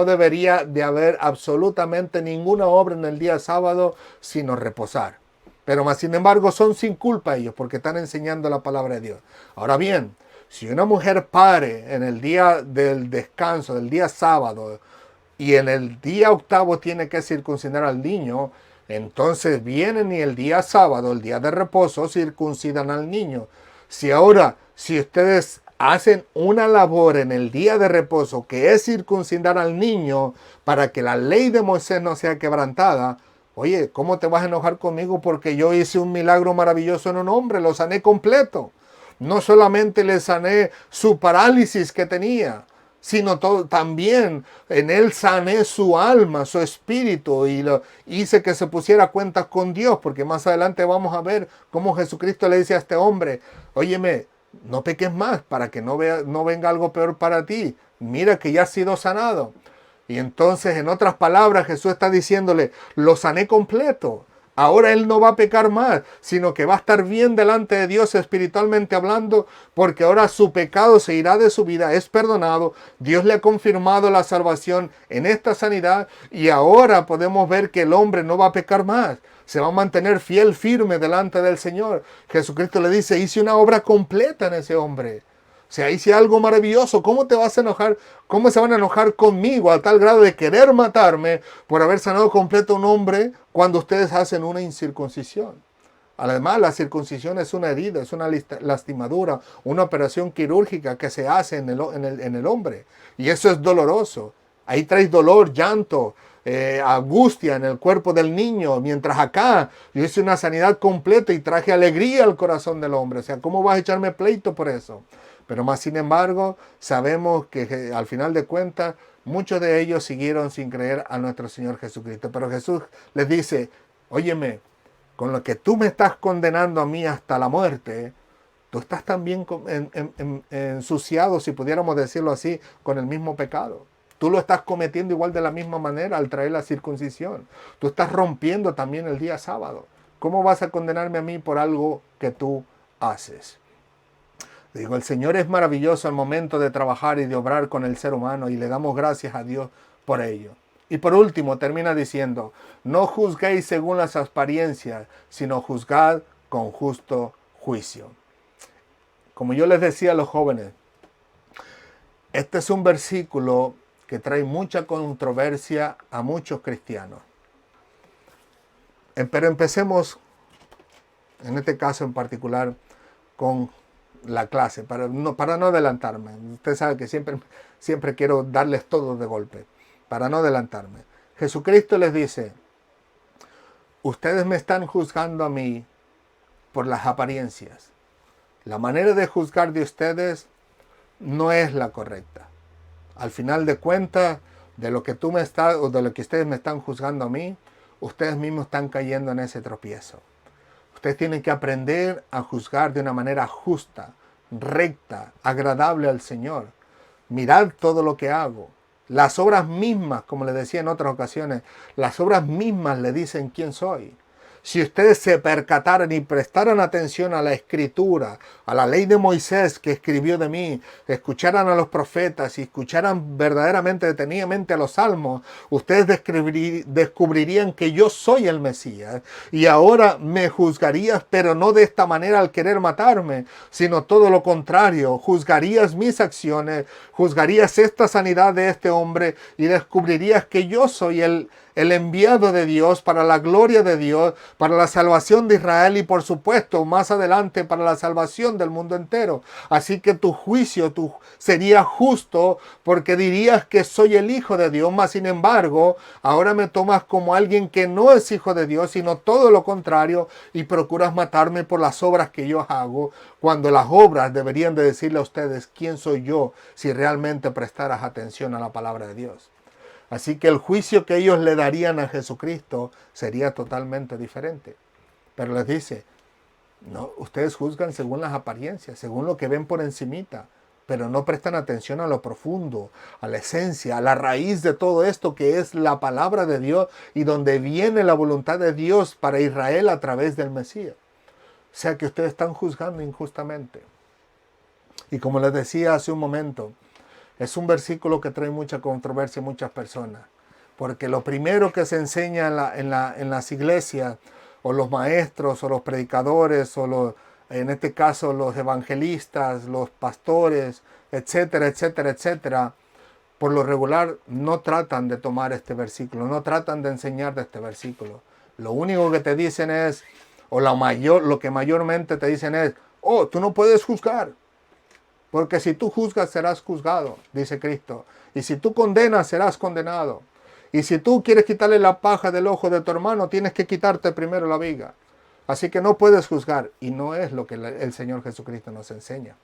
debería de haber absolutamente ninguna obra en el día sábado sino reposar. Pero más sin embargo son sin culpa ellos porque están enseñando la palabra de Dios. Ahora bien, si una mujer pare en el día del descanso, del día sábado, y en el día 8º tiene que circuncidar al niño, entonces vienen y el día sábado, el día de reposo, circuncidan al niño. Si ustedes hacen una labor en el día de reposo, que es circuncidar al niño, para que la ley de Moisés no sea quebrantada, oye, ¿cómo te vas a enojar conmigo porque yo hice un milagro maravilloso en un hombre? Lo sané completo. No solamente le sané su parálisis que tenía, sino también en él sané su alma, su espíritu, y lo hice que se pusiera a cuentas con Dios, porque más adelante vamos a ver cómo Jesucristo le dice a este hombre, óyeme, no peques más para que no venga algo peor para ti, mira que ya has sido sanado. Y entonces, en otras palabras, Jesús está diciéndole, lo sané completo. Ahora él no va a pecar más, sino que va a estar bien delante de Dios espiritualmente hablando, porque ahora su pecado se irá de su vida, es perdonado. Dios le ha confirmado la salvación en esta sanidad y ahora podemos ver que el hombre no va a pecar más. Se va a mantener fiel, firme delante del Señor. Jesucristo le dice, hice una obra completa en ese hombre. O sea, hice algo maravilloso. ¿Cómo te vas a enojar? ¿Cómo se van a enojar conmigo a tal grado de querer matarme por haber sanado completo a un hombre cuando ustedes hacen una incircuncisión? Además, la circuncisión es una herida, es una lastimadura, una operación quirúrgica que se hace en el hombre. Y eso es doloroso. Ahí traes dolor, llanto, angustia en el cuerpo del niño. Mientras acá yo hice una sanidad completa y traje alegría al corazón del hombre. O sea, ¿cómo vas a echarme pleito por eso? Pero más sin embargo, sabemos que al final de cuentas, muchos de ellos siguieron sin creer a nuestro Señor Jesucristo. Pero Jesús les dice, óyeme, con lo que tú me estás condenando a mí hasta la muerte, tú estás también ensuciado, si pudiéramos decirlo así, con el mismo pecado. Tú lo estás cometiendo igual de la misma manera al traer la circuncisión. Tú estás rompiendo también el día sábado. ¿Cómo vas a condenarme a mí por algo que tú haces? Digo, el Señor es maravilloso al momento de trabajar y de obrar con el ser humano y le damos gracias a Dios por ello. Y por último termina diciendo, no juzguéis según las apariencias, sino juzgad con justo juicio. Como yo les decía a los jóvenes, este es un versículo que trae mucha controversia a muchos cristianos. Pero empecemos, en este caso en particular, con la clase, para no adelantarme. Usted sabe que siempre quiero darles todo de golpe, para no adelantarme. Jesucristo les dice, ustedes me están juzgando a mí por las apariencias. La manera de juzgar de ustedes no es la correcta. Al final de cuentas, de lo que ustedes me están juzgando a mí, ustedes mismos están cayendo en ese tropiezo. Ustedes tienen que aprender a juzgar de una manera justa, recta, agradable al Señor. Mirad todo lo que hago. Las obras mismas, como les decía en otras ocasiones, las obras mismas le dicen quién soy. si ustedes se percataran y prestaran atención a la escritura, a la ley de Moisés que escribió de mí, escucharan a los profetas y escucharan verdaderamente, detenidamente a los salmos, ustedes descubrirían que yo soy el Mesías. Y ahora me juzgarías, pero no de esta manera al querer matarme, sino todo lo contrario. Juzgarías mis acciones, juzgarías esta sanidad de este hombre y descubrirías que yo soy el enviado de Dios para la gloria de Dios, para la salvación de Israel y por supuesto más adelante para la salvación del mundo entero. Así que tu juicio sería justo porque dirías que soy el Hijo de Dios, mas sin embargo ahora me tomas como alguien que no es hijo de Dios, sino todo lo contrario y procuras matarme por las obras que yo hago, cuando las obras deberían de decirle a ustedes quién soy yo si realmente prestaras atención a la palabra de Dios. Así que el juicio que ellos le darían a Jesucristo sería totalmente diferente. Pero les dice, no, ustedes juzgan según las apariencias, según lo que ven por encimita, pero no prestan atención a lo profundo, a la esencia, a la raíz de todo esto que es la palabra de Dios y donde viene la voluntad de Dios para Israel a través del Mesías. O sea que ustedes están juzgando injustamente. Y como les decía hace un momento, es un versículo que trae mucha controversia en muchas personas, porque lo primero que se enseña en las iglesias, o los maestros, o los predicadores, en este caso los evangelistas, los pastores, etcétera, etcétera, etcétera, por lo regular no tratan de tomar este versículo, no tratan de enseñar de este versículo. Lo único que te dicen es, lo que mayormente te dicen es, oh, tú no puedes juzgar. Porque si tú juzgas, serás juzgado, dice Cristo. Y si tú condenas, serás condenado. Y si tú quieres quitarle la paja del ojo de tu hermano, tienes que quitarte primero la viga. Así que no puedes juzgar. Y no es lo que el Señor Jesucristo nos enseña.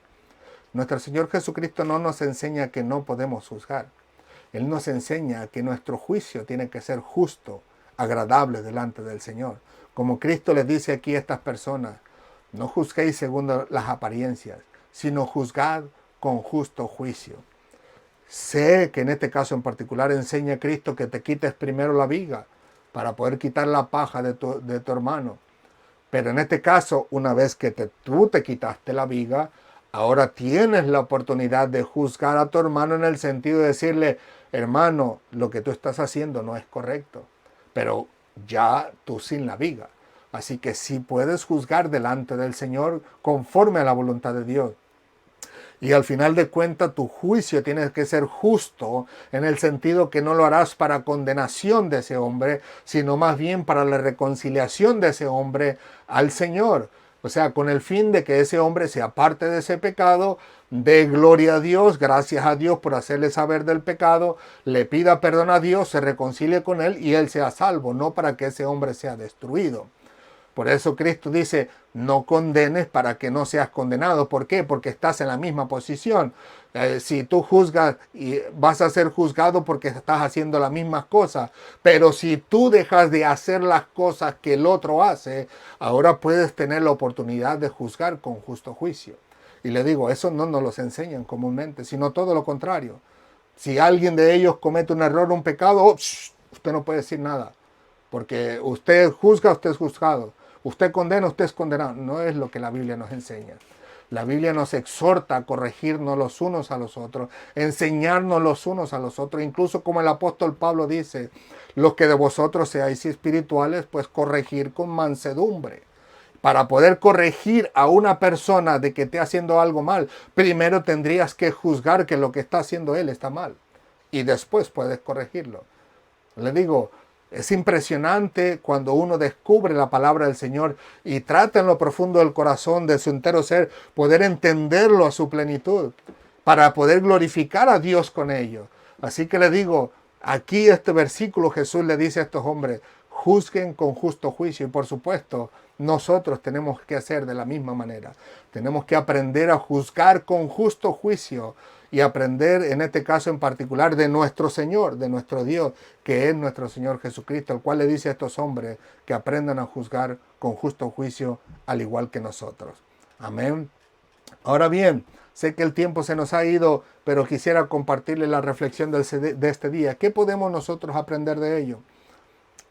Nuestro Señor Jesucristo no nos enseña que no podemos juzgar. Él nos enseña que nuestro juicio tiene que ser justo, agradable delante del Señor. Como Cristo les dice aquí a estas personas, no juzguéis según las apariencias, sino juzgad con justo juicio. Sé que en este caso en particular enseña a Cristo que te quites primero la viga para poder quitar la paja de tu hermano. Pero en este caso, una vez que tú te quitaste la viga, ahora tienes la oportunidad de juzgar a tu hermano en el sentido de decirle, hermano, lo que tú estás haciendo no es correcto, pero ya tú sin la viga. Así que sí puedes juzgar delante del Señor conforme a la voluntad de Dios. Y al final de cuentas tu juicio tiene que ser justo en el sentido que no lo harás para condenación de ese hombre, sino más bien para la reconciliación de ese hombre al Señor. O sea, con el fin de que ese hombre se aparte de ese pecado, dé gloria a Dios, gracias a Dios por hacerle saber del pecado, le pida perdón a Dios, se reconcilie con él y él sea salvo, no para que ese hombre sea destruido. Por eso Cristo dice, no condenes para que no seas condenado. ¿Por qué? Porque estás en la misma posición. Si tú juzgas, vas a ser juzgado porque estás haciendo las mismas cosas. Pero si tú dejas de hacer las cosas que el otro hace, ahora puedes tener la oportunidad de juzgar con justo juicio. Y le digo, eso no nos lo enseñan comúnmente, sino todo lo contrario. Si alguien de ellos comete un error, un pecado, usted no puede decir nada. Porque usted juzga, usted es juzgado. Usted condena, usted es condenado. No es lo que la Biblia nos enseña. La Biblia nos exhorta a corregirnos los unos a los otros, enseñarnos los unos a los otros. Incluso como el apóstol Pablo dice, los que de vosotros seáis espirituales, pues corregir con mansedumbre. Para poder corregir a una persona de que esté haciendo algo mal, primero tendrías que juzgar que lo que está haciendo él está mal. Y después puedes corregirlo. Le digo, es impresionante cuando uno descubre la palabra del Señor y trata en lo profundo del corazón, de su entero ser, poder entenderlo a su plenitud, para poder glorificar a Dios con ello. Así que le digo, aquí este versículo Jesús le dice a estos hombres, juzguen con justo juicio. Y por supuesto, nosotros tenemos que hacer de la misma manera. Tenemos que aprender a juzgar con justo juicio y aprender, en este caso en particular, de nuestro Señor, de nuestro Dios, que es nuestro Señor Jesucristo, el cual le dice a estos hombres que aprendan a juzgar con justo juicio, al igual que nosotros. Amén. Ahora bien, sé que el tiempo se nos ha ido, pero quisiera compartirle la reflexión de este día. ¿Qué podemos nosotros aprender de ello?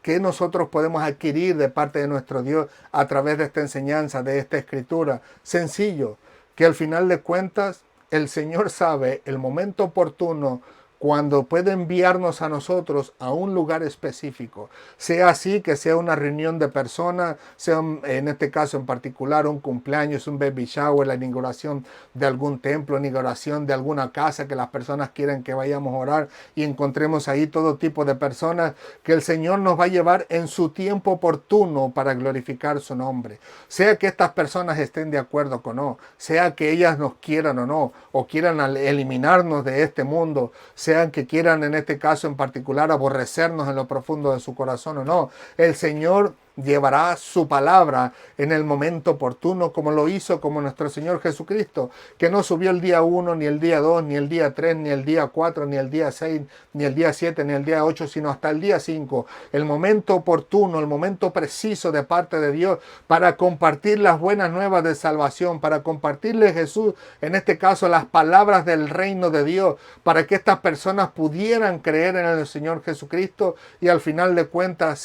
¿Qué nosotros podemos adquirir de parte de nuestro Dios a través de esta enseñanza, de esta escritura? Sencillo, que al final de cuentas el Señor sabe el momento oportuno cuando puede enviarnos a nosotros a un lugar específico, sea así que sea una reunión de personas, sea en este caso en particular un cumpleaños, un baby shower, la inauguración de algún templo, inauguración de alguna casa que las personas quieren que vayamos a orar y encontremos ahí todo tipo de personas, que el Señor nos va a llevar en su tiempo oportuno para glorificar su nombre, sea que estas personas estén de acuerdo o no, sea que ellas nos quieran o no, o quieran eliminarnos de este mundo, sean que quieran en este caso en particular aborrecernos en lo profundo de su corazón o no. El Señor llevará su palabra en el momento oportuno, como lo hizo como nuestro Señor Jesucristo, que no subió el día 1, ni el día 2, ni el día 3, ni el día 4, ni el día 6, ni el día 7, ni el día 8, sino hasta el día 5. El momento oportuno, el momento preciso de parte de Dios para compartir las buenas nuevas de salvación, para compartirle Jesús, en este caso las palabras del reino de Dios, para que estas personas pudieran creer en el Señor Jesucristo y al final de cuentas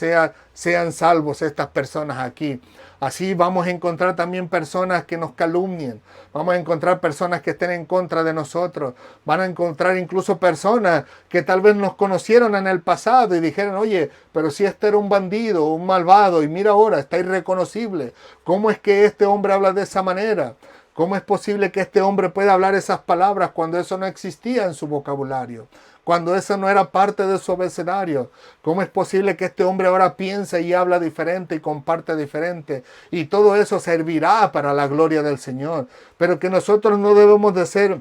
sean salvos estas personas aquí. Así vamos a encontrar también personas que nos calumnien, vamos a encontrar personas que estén en contra de nosotros, van a encontrar incluso personas que tal vez nos conocieron en el pasado y dijeron, oye, pero si este era un bandido, un malvado, y mira ahora, está irreconocible, ¿cómo es que este hombre habla de esa manera? ¿Cómo es posible que este hombre pueda hablar esas palabras cuando eso no existía en su vocabulario? Cuando eso no era parte de su abecedario. ¿Cómo es posible que este hombre ahora piense y habla diferente y comparte diferente? Y todo eso servirá para la gloria del Señor. Pero que nosotros no debemos de ser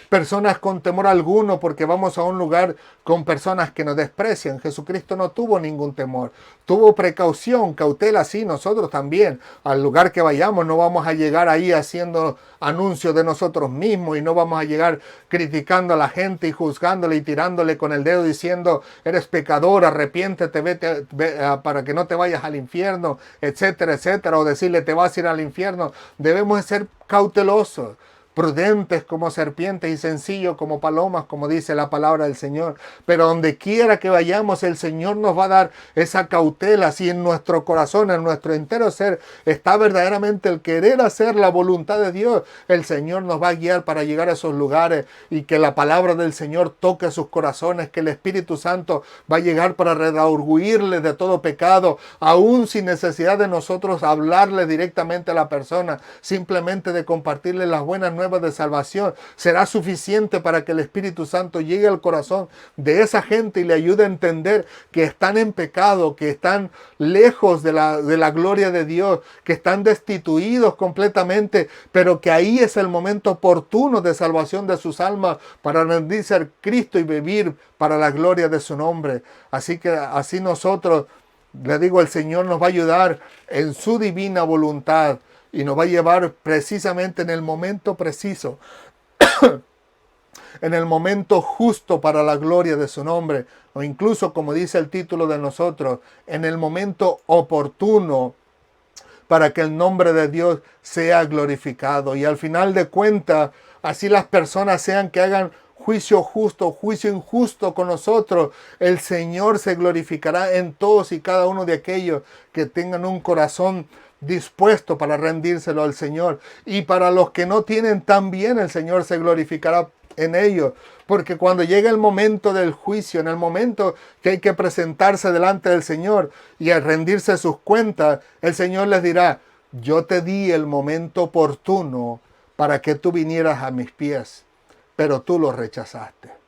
personas con temor alguno porque vamos a un lugar con personas que nos desprecian. Jesucristo no tuvo ningún temor, tuvo precaución, cautela, sí, nosotros también. Al lugar que vayamos no vamos a llegar ahí haciendo anuncios de nosotros mismos y no vamos a llegar criticando a la gente y juzgándole y tirándole con el dedo diciendo eres pecador, arrepiéntete, vete para que no te vayas al infierno, etcétera, etcétera, o decirle te vas a ir al infierno. Debemos de ser cautelosos, prudentes como serpientes y sencillos como palomas, como dice la palabra del Señor. Pero donde quiera que vayamos, el Señor nos va a dar esa cautela. Si en nuestro corazón, en nuestro entero ser, está verdaderamente el querer hacer la voluntad de Dios, el Señor nos va a guiar para llegar a esos lugares y que la palabra del Señor toque sus corazones, que el Espíritu Santo va a llegar para redarguirles de todo pecado, aún sin necesidad de nosotros hablarle directamente a la persona, simplemente de compartirle las buenas nuevas de salvación, será suficiente para que el Espíritu Santo llegue al corazón de esa gente y le ayude a entender que están en pecado, que están lejos de la gloria de Dios, que están destituidos completamente, pero que ahí es el momento oportuno de salvación de sus almas para rendirse a Cristo y vivir para la gloria de su nombre. Así que así nosotros, le digo, el Señor nos va a ayudar en su divina voluntad y nos va a llevar precisamente en el momento preciso, en el momento justo para la gloria de su nombre, o incluso como dice el título de nosotros, en el momento oportuno para que el nombre de Dios sea glorificado. Y al final de cuentas, así las personas sean que hagan juicio justo, juicio injusto con nosotros, el Señor se glorificará en todos y cada uno de aquellos que tengan un corazón dispuesto para rendírselo al Señor. Y para los que no tienen, también el Señor se glorificará en ellos. Porque cuando llega el momento del juicio, en el momento que hay que presentarse delante del Señor y a rendirse sus cuentas, el Señor les dirá, yo te di el momento oportuno para que tú vinieras a mis pies, pero tú lo rechazaste.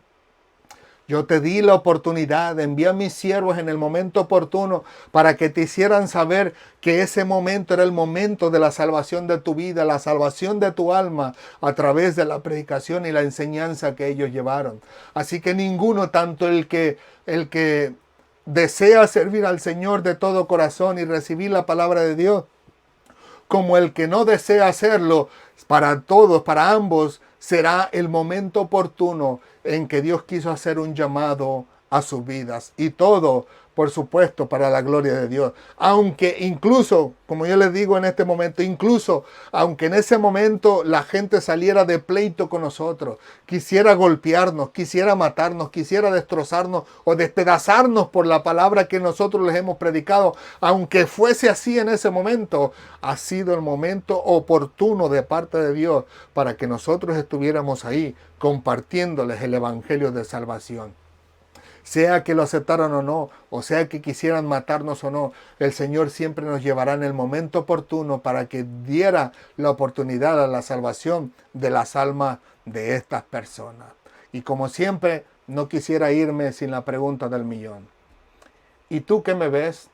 Yo te di la oportunidad, envié a mis siervos en el momento oportuno para que te hicieran saber que ese momento era el momento de la salvación de tu vida, la salvación de tu alma a través de la predicación y la enseñanza que ellos llevaron. Así que ninguno, tanto el que desea servir al Señor de todo corazón y recibir la palabra de Dios, como el que no desea hacerlo, para todos, para ambos, será el momento oportuno en que Dios quiso hacer un llamado a sus vidas. Y todo, por supuesto, para la gloria de Dios. Aunque incluso, como yo les digo en este momento, incluso aunque en ese momento la gente saliera de pleito con nosotros, quisiera golpearnos, quisiera matarnos, quisiera destrozarnos o despedazarnos por la palabra que nosotros les hemos predicado, aunque fuese así en ese momento, ha sido el momento oportuno de parte de Dios para que nosotros estuviéramos ahí compartiéndoles el evangelio de salvación. Sea que lo aceptaran o no, o sea que quisieran matarnos o no, el Señor siempre nos llevará en el momento oportuno para que diera la oportunidad a la salvación de las almas de estas personas. Y como siempre, no quisiera irme sin la pregunta del millón. ¿Y tú que me ves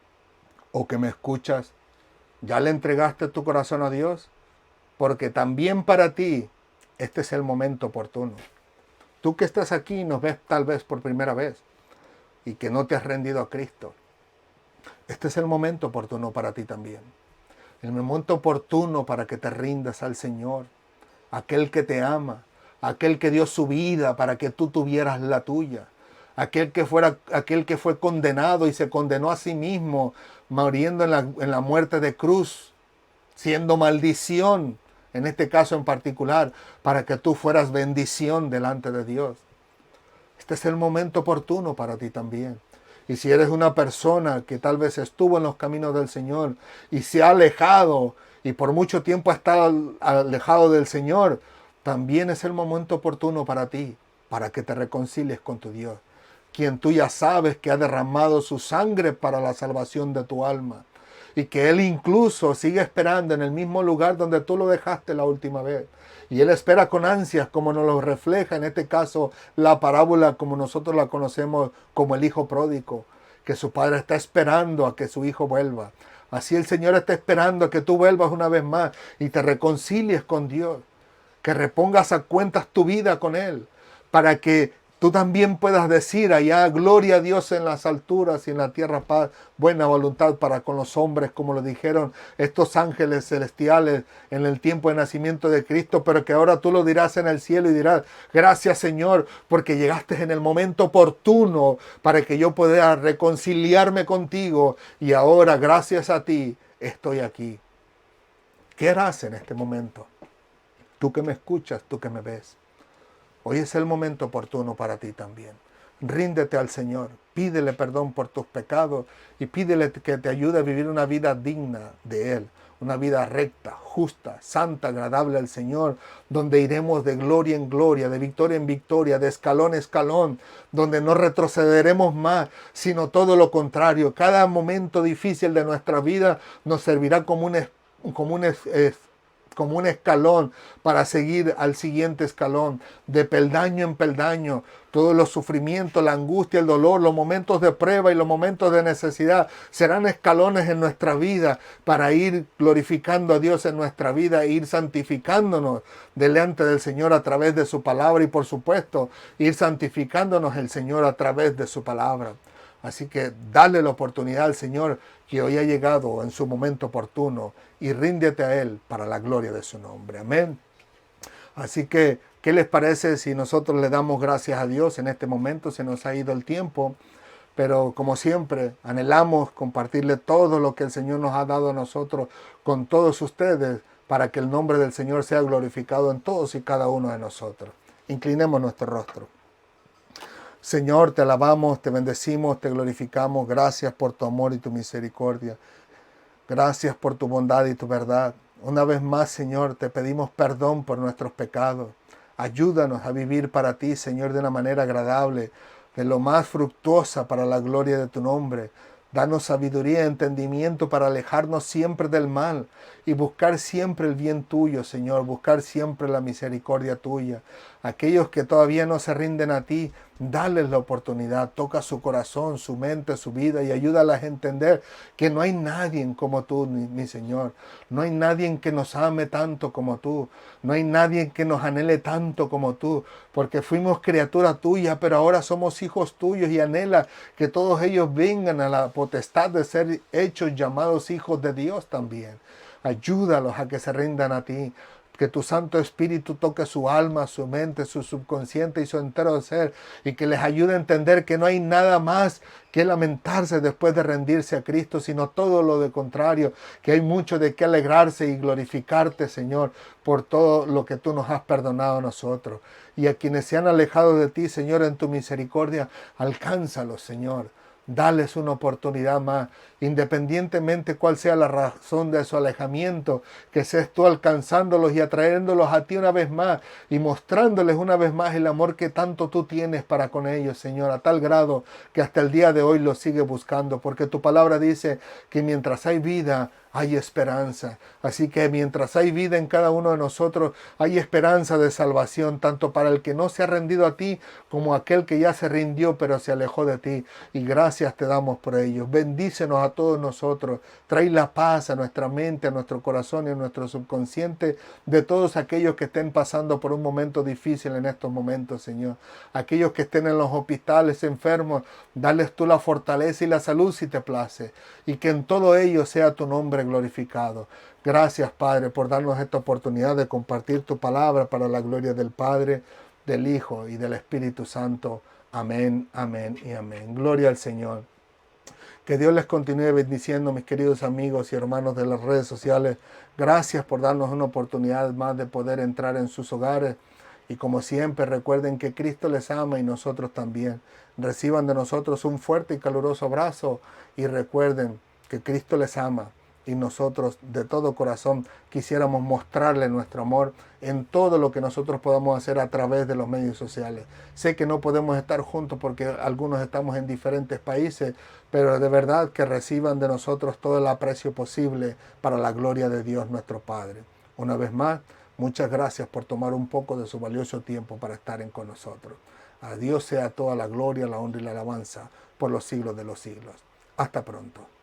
o que me escuchas, ya le entregaste tu corazón a Dios? Porque también para ti este es el momento oportuno. Tú que estás aquí y nos ves tal vez por primera vez y que no te has rendido a Cristo, este es el momento oportuno para ti también. El momento oportuno para que te rindas al Señor, aquel que te ama, aquel que dio su vida para que tú tuvieras la tuya, aquel que fue condenado y se condenó a sí mismo, muriendo en la muerte de cruz, siendo maldición, en este caso en particular, para que tú fueras bendición delante de Dios. Este es el momento oportuno para ti también. Y si eres una persona que tal vez estuvo en los caminos del Señor y se ha alejado y por mucho tiempo ha estado alejado del Señor, también es el momento oportuno para ti, para que te reconcilies con tu Dios, quien tú ya sabes que ha derramado su sangre para la salvación de tu alma y que Él incluso sigue esperando en el mismo lugar donde tú lo dejaste la última vez. Y Él espera con ansias, como nos lo refleja en este caso la parábola, como nosotros la conocemos como el hijo pródigo, que su padre está esperando a que su hijo vuelva. Así el Señor está esperando a que tú vuelvas una vez más y te reconcilies con Dios, que repongas a cuentas tu vida con Él, para que tú también puedas decir allá, gloria a Dios en las alturas y en la tierra paz, buena voluntad para con los hombres, como lo dijeron estos ángeles celestiales en el tiempo de nacimiento de Cristo, pero que ahora tú lo dirás en el cielo y dirás, gracias Señor, porque llegaste en el momento oportuno para que yo pueda reconciliarme contigo y ahora, gracias a ti, estoy aquí. ¿Qué harás en este momento? Tú que me escuchas, tú que me ves. Hoy es el momento oportuno para ti también. Ríndete al Señor, pídele perdón por tus pecados y pídele que te ayude a vivir una vida digna de Él, una vida recta, justa, santa, agradable al Señor, donde iremos de gloria en gloria, de victoria en victoria, de escalón en escalón, donde no retrocederemos más, sino todo lo contrario. Cada momento difícil de nuestra vida nos servirá como un escalón para seguir al siguiente escalón, de peldaño en peldaño. Todos los sufrimientos, la angustia, el dolor, los momentos de prueba y los momentos de necesidad serán escalones en nuestra vida para ir glorificando a Dios en nuestra vida e ir santificándonos delante del Señor a través de su palabra y por supuesto ir santificándonos el Señor a través de su palabra. Así que dale la oportunidad al Señor que hoy ha llegado en su momento oportuno y ríndete a Él para la gloria de su nombre. Amén. Así que, ¿qué les parece si nosotros le damos gracias a Dios en este momento? Se nos ha ido el tiempo, pero como siempre anhelamos compartirle todo lo que el Señor nos ha dado a nosotros con todos ustedes para que el nombre del Señor sea glorificado en todos y cada uno de nosotros. Inclinemos nuestro rostro. Señor, te alabamos, te bendecimos, te glorificamos. Gracias por tu amor y tu misericordia. Gracias por tu bondad y tu verdad. Una vez más, Señor, te pedimos perdón por nuestros pecados. Ayúdanos a vivir para ti, Señor, de una manera agradable, de lo más fructuosa para la gloria de tu nombre. Danos sabiduría y entendimiento para alejarnos siempre del mal y buscar siempre el bien tuyo, Señor, buscar siempre la misericordia tuya. Aquellos que todavía no se rinden a ti, dales la oportunidad, toca su corazón, su mente, su vida y ayúdalas a entender que no hay nadie como tú, mi Señor. No hay nadie que nos ame tanto como tú. No hay nadie que nos anhele tanto como tú, porque fuimos criatura tuya, pero ahora somos hijos tuyos y anhela que todos ellos vengan a la potestad de ser hechos llamados hijos de Dios también. Ayúdalos a que se rindan a ti. que tu Santo Espíritu toque su alma, su mente, su subconsciente y su entero ser, y que les ayude a entender que no hay nada más que lamentarse después de rendirse a Cristo, sino todo lo de contrario, que hay mucho de qué alegrarse y glorificarte, Señor, por todo lo que tú nos has perdonado a nosotros. Y a quienes se han alejado de ti, Señor, en tu misericordia, alcánzalos, Señor. Dales una oportunidad más, independientemente cuál sea la razón de su alejamiento, que seas tú alcanzándolos y atrayéndolos a ti una vez más y mostrándoles una vez más el amor que tanto tú tienes para con ellos, Señor, a tal grado que hasta el día de hoy los sigue buscando, porque tu palabra dice que mientras hay vida, hay esperanza. Así que mientras hay vida en cada uno de nosotros, hay esperanza de salvación, tanto para el que no se ha rendido a ti, como aquel que ya se rindió, pero se alejó de ti. Y gracias te damos por ello. Bendícenos a todos nosotros. Trae la paz a nuestra mente, a nuestro corazón y a nuestro subconsciente de todos aquellos que estén pasando por un momento difícil en estos momentos, Señor. Aquellos que estén en los hospitales enfermos, dales tú la fortaleza y la salud si te place. Y que en todo ello sea tu nombre glorificado. Gracias, Padre, por darnos esta oportunidad de compartir tu palabra para la gloria del Padre, del Hijo y del Espíritu Santo. Amén, amén y amén. Gloria al Señor. Que Dios les continúe bendiciendo, mis queridos amigos y hermanos de las redes sociales. Gracias por darnos una oportunidad más de poder entrar en sus hogares. Y como siempre, recuerden que Cristo les ama y nosotros también. Reciban de nosotros un fuerte y caluroso abrazo y recuerden que Cristo les ama y nosotros de todo corazón quisiéramos mostrarle nuestro amor en todo lo que nosotros podamos hacer a través de los medios sociales. Sé que no podemos estar juntos porque algunos estamos en diferentes países, pero de verdad que reciban de nosotros todo el aprecio posible para la gloria de Dios nuestro Padre. Una vez más, muchas gracias por tomar un poco de su valioso tiempo para estar con nosotros. A Dios sea toda la gloria, la honra y la alabanza por los siglos de los siglos. Hasta pronto.